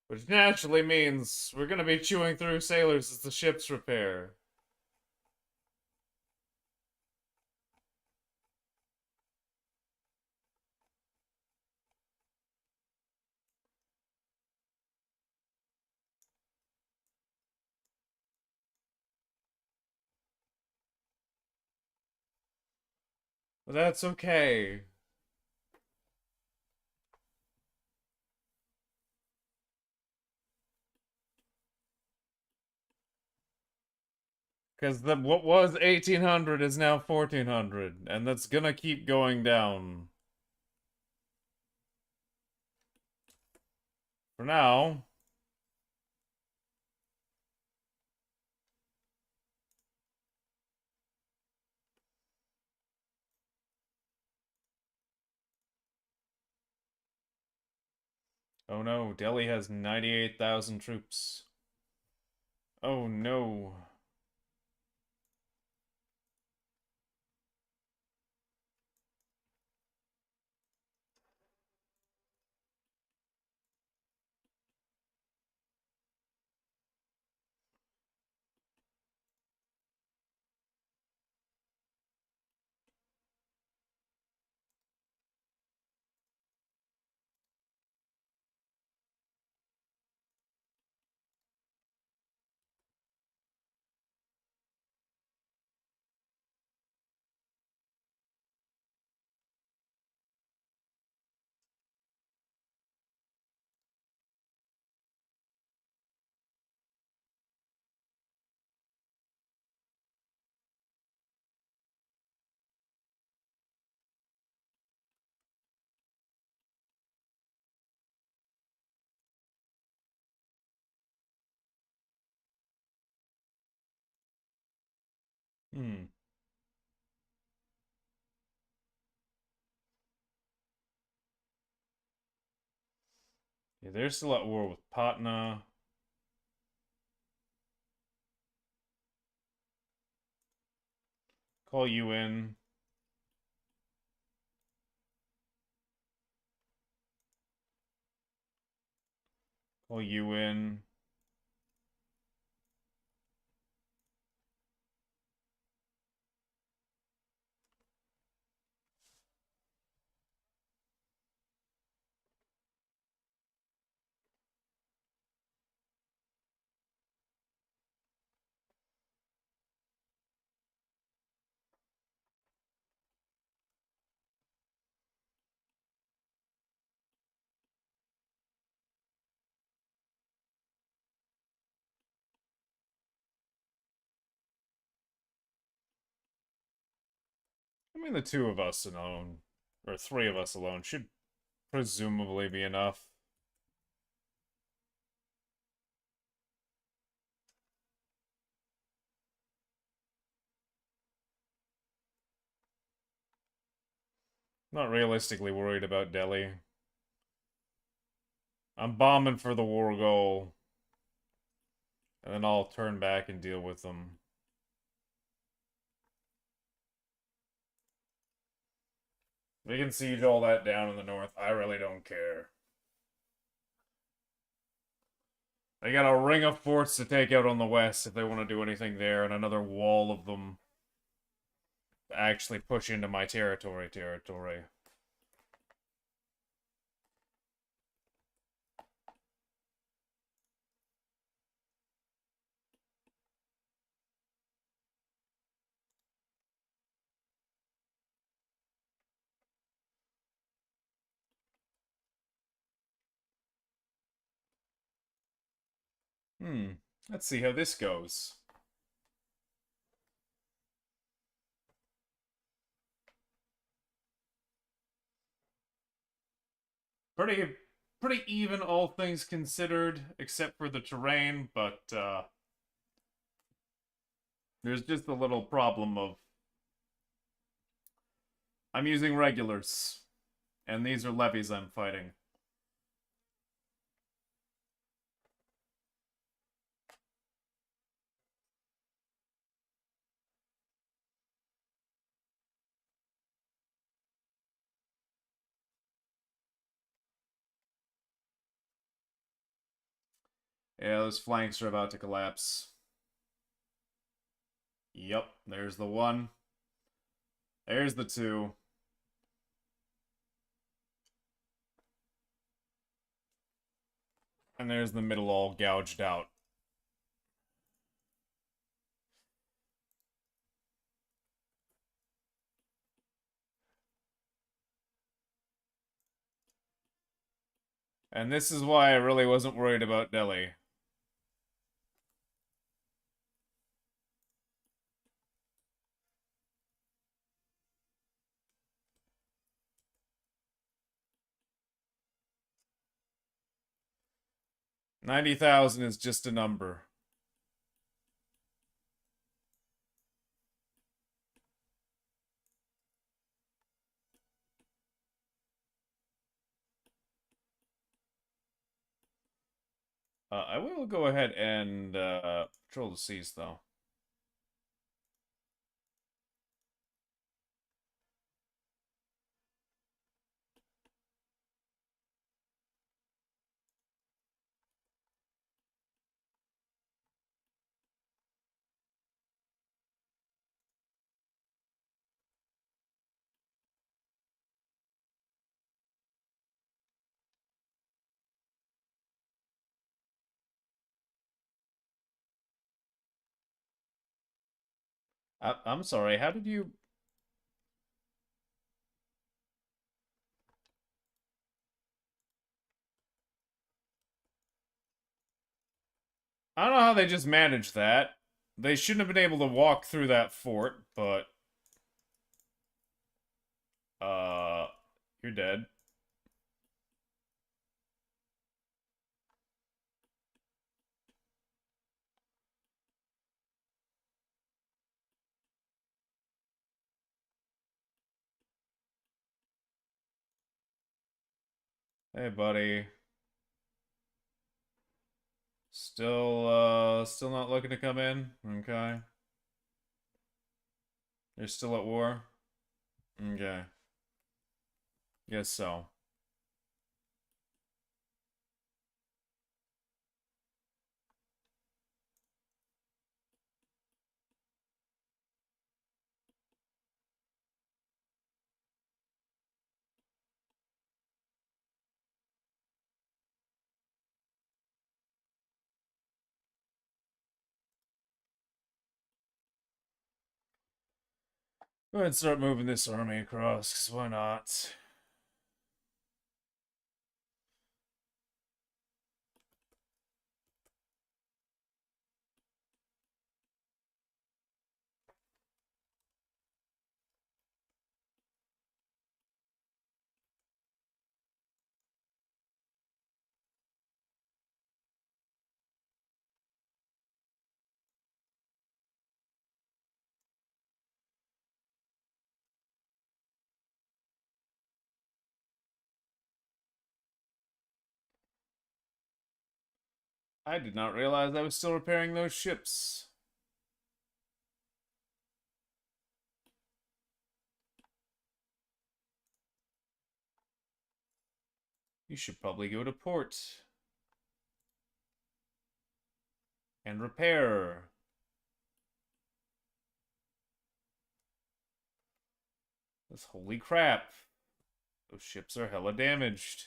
Which naturally means we're gonna be chewing through sailors as the ships repair. But that's okay. Because what was 1800 is now 1400, and that's gonna keep going down. For now. Oh no, Delhi has 98,000 troops. Oh no. Hmm. Yeah, they're still at war with Patna. Call you in. Call you in. I mean, the two of us alone, or three of us alone, should presumably be enough. Not realistically worried about Delhi. I'm bombing for the war goal, and then I'll turn back and deal with them. We can siege all that down in the north. I really don't care. They got a ring of forts to take out on the west if they want to do anything there, and another wall of them to actually push into my territory. Let's see how this goes. Pretty pretty even, all things considered, except for the terrain, but there's just a little problem of I'm using regulars, and these are levies I'm fighting. Yeah, those flanks are about to collapse. Yep, there's the one. There's the two. And there's the middle all gouged out. And this is why I really wasn't worried about Delhi. 90,000 is just a number. I will go ahead and patrol the seas, though. I'm sorry, how did you... I don't know how they just managed that. They shouldn't have been able to walk through that fort, but... Uh... You're dead. Hey, buddy. Still not looking to come in? Okay. You're still at war? Okay. Guess so. Go ahead and start moving this army across, because why not? I did not realize I was still repairing those ships. You should probably go to port. And repair. This holy crap. Those ships are hella damaged.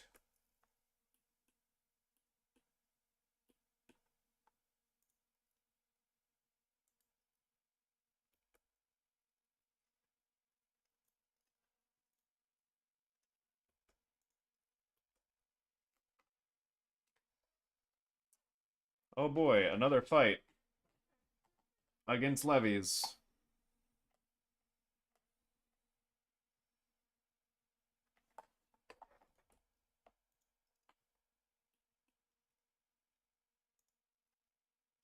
Oh boy, another fight. Against levies.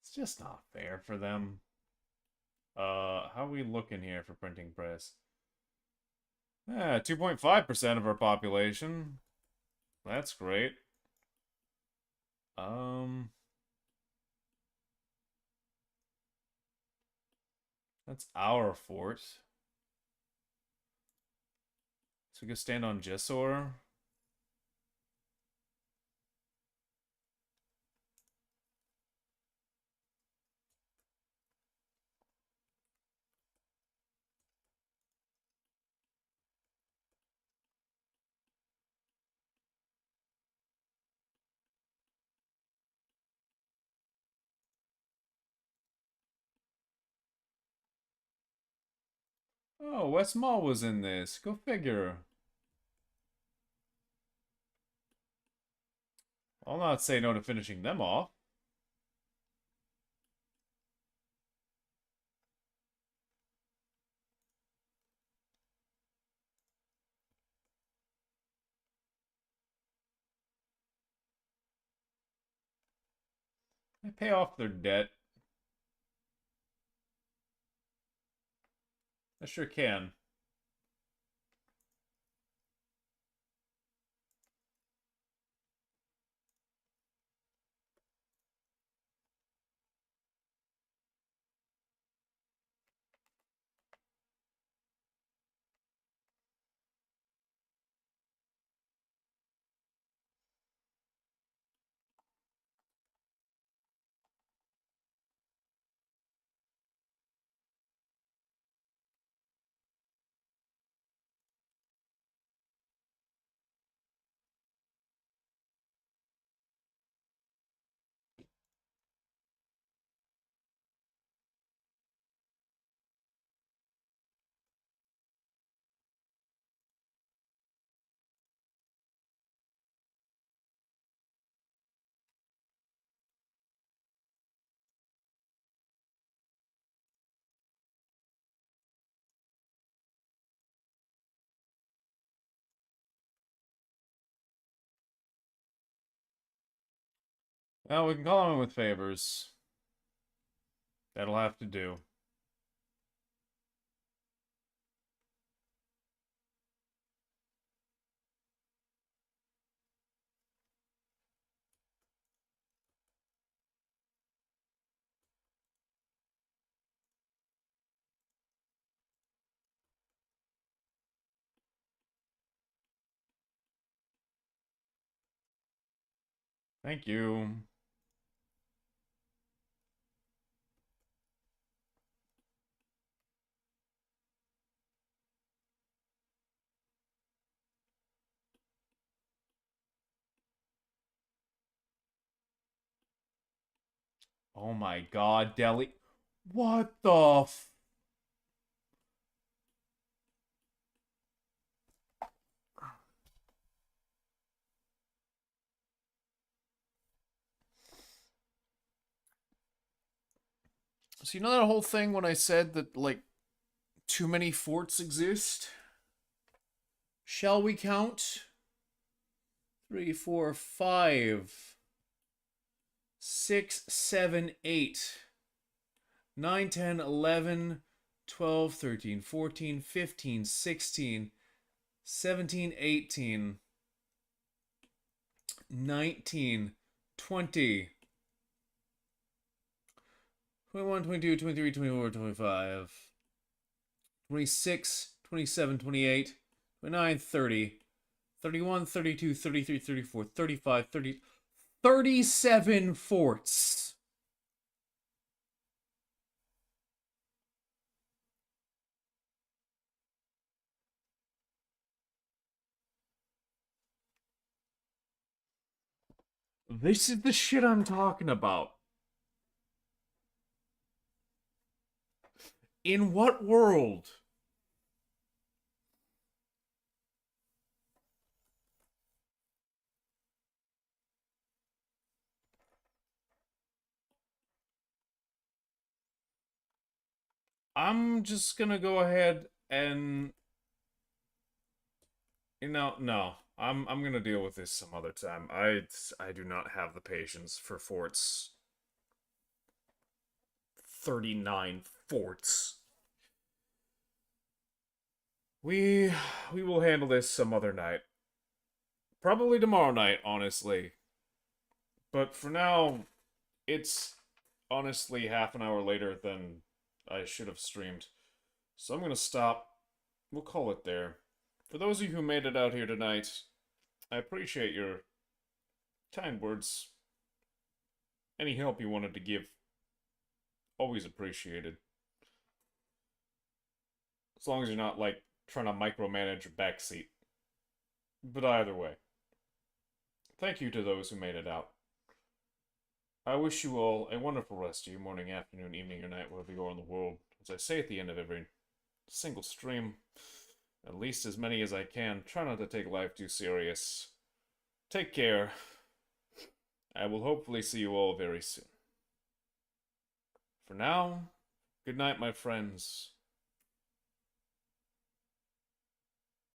It's just not fair for them. How are we looking here for printing press? 2.5% of our population. That's great. That's our fort. So we go stand on Jessor. Oh, West Mall was in this. Go figure. I'll not say no to finishing them off. I pay off their debt. I sure can. Well, we can call him with favors. That'll have to do. Thank you. Oh my god, Delhi. What the f... So you know that whole thing when I said that, like, too many forts exist? Shall we count? 3, 4, 5, 6, 7, 8, 9, 10, 11, 12, 13, 14, 15, 16, 17, 18, 19, 20, 21, 22, 23, 24, 25, 26, 27, 28, 29, 30, 31, 32, 33, 34, 35, 30, 37 forts. This is the shit I'm talking about. In what world? I'm just gonna go ahead and, no. I'm gonna deal with this some other time. I do not have the patience for forts. 39 forts. We we will handle this some other night. Probably tomorrow night, honestly. But for now, it's honestly half an hour later than I should have streamed. So I'm gonna stop. We'll call it there. For those of you who made it out here tonight, I appreciate your kind words. Any help you wanted to give, always appreciated. As long as you're not, like, trying to micromanage a backseat. But either way, thank you to those who made it out. I wish you all a wonderful rest of your morning, afternoon, evening, or night, wherever you are in the world. As I say at the end of every single stream, at least as many as I can. Try not to take life too serious. Take care. I will hopefully see you all very soon. For now, good night, my friends.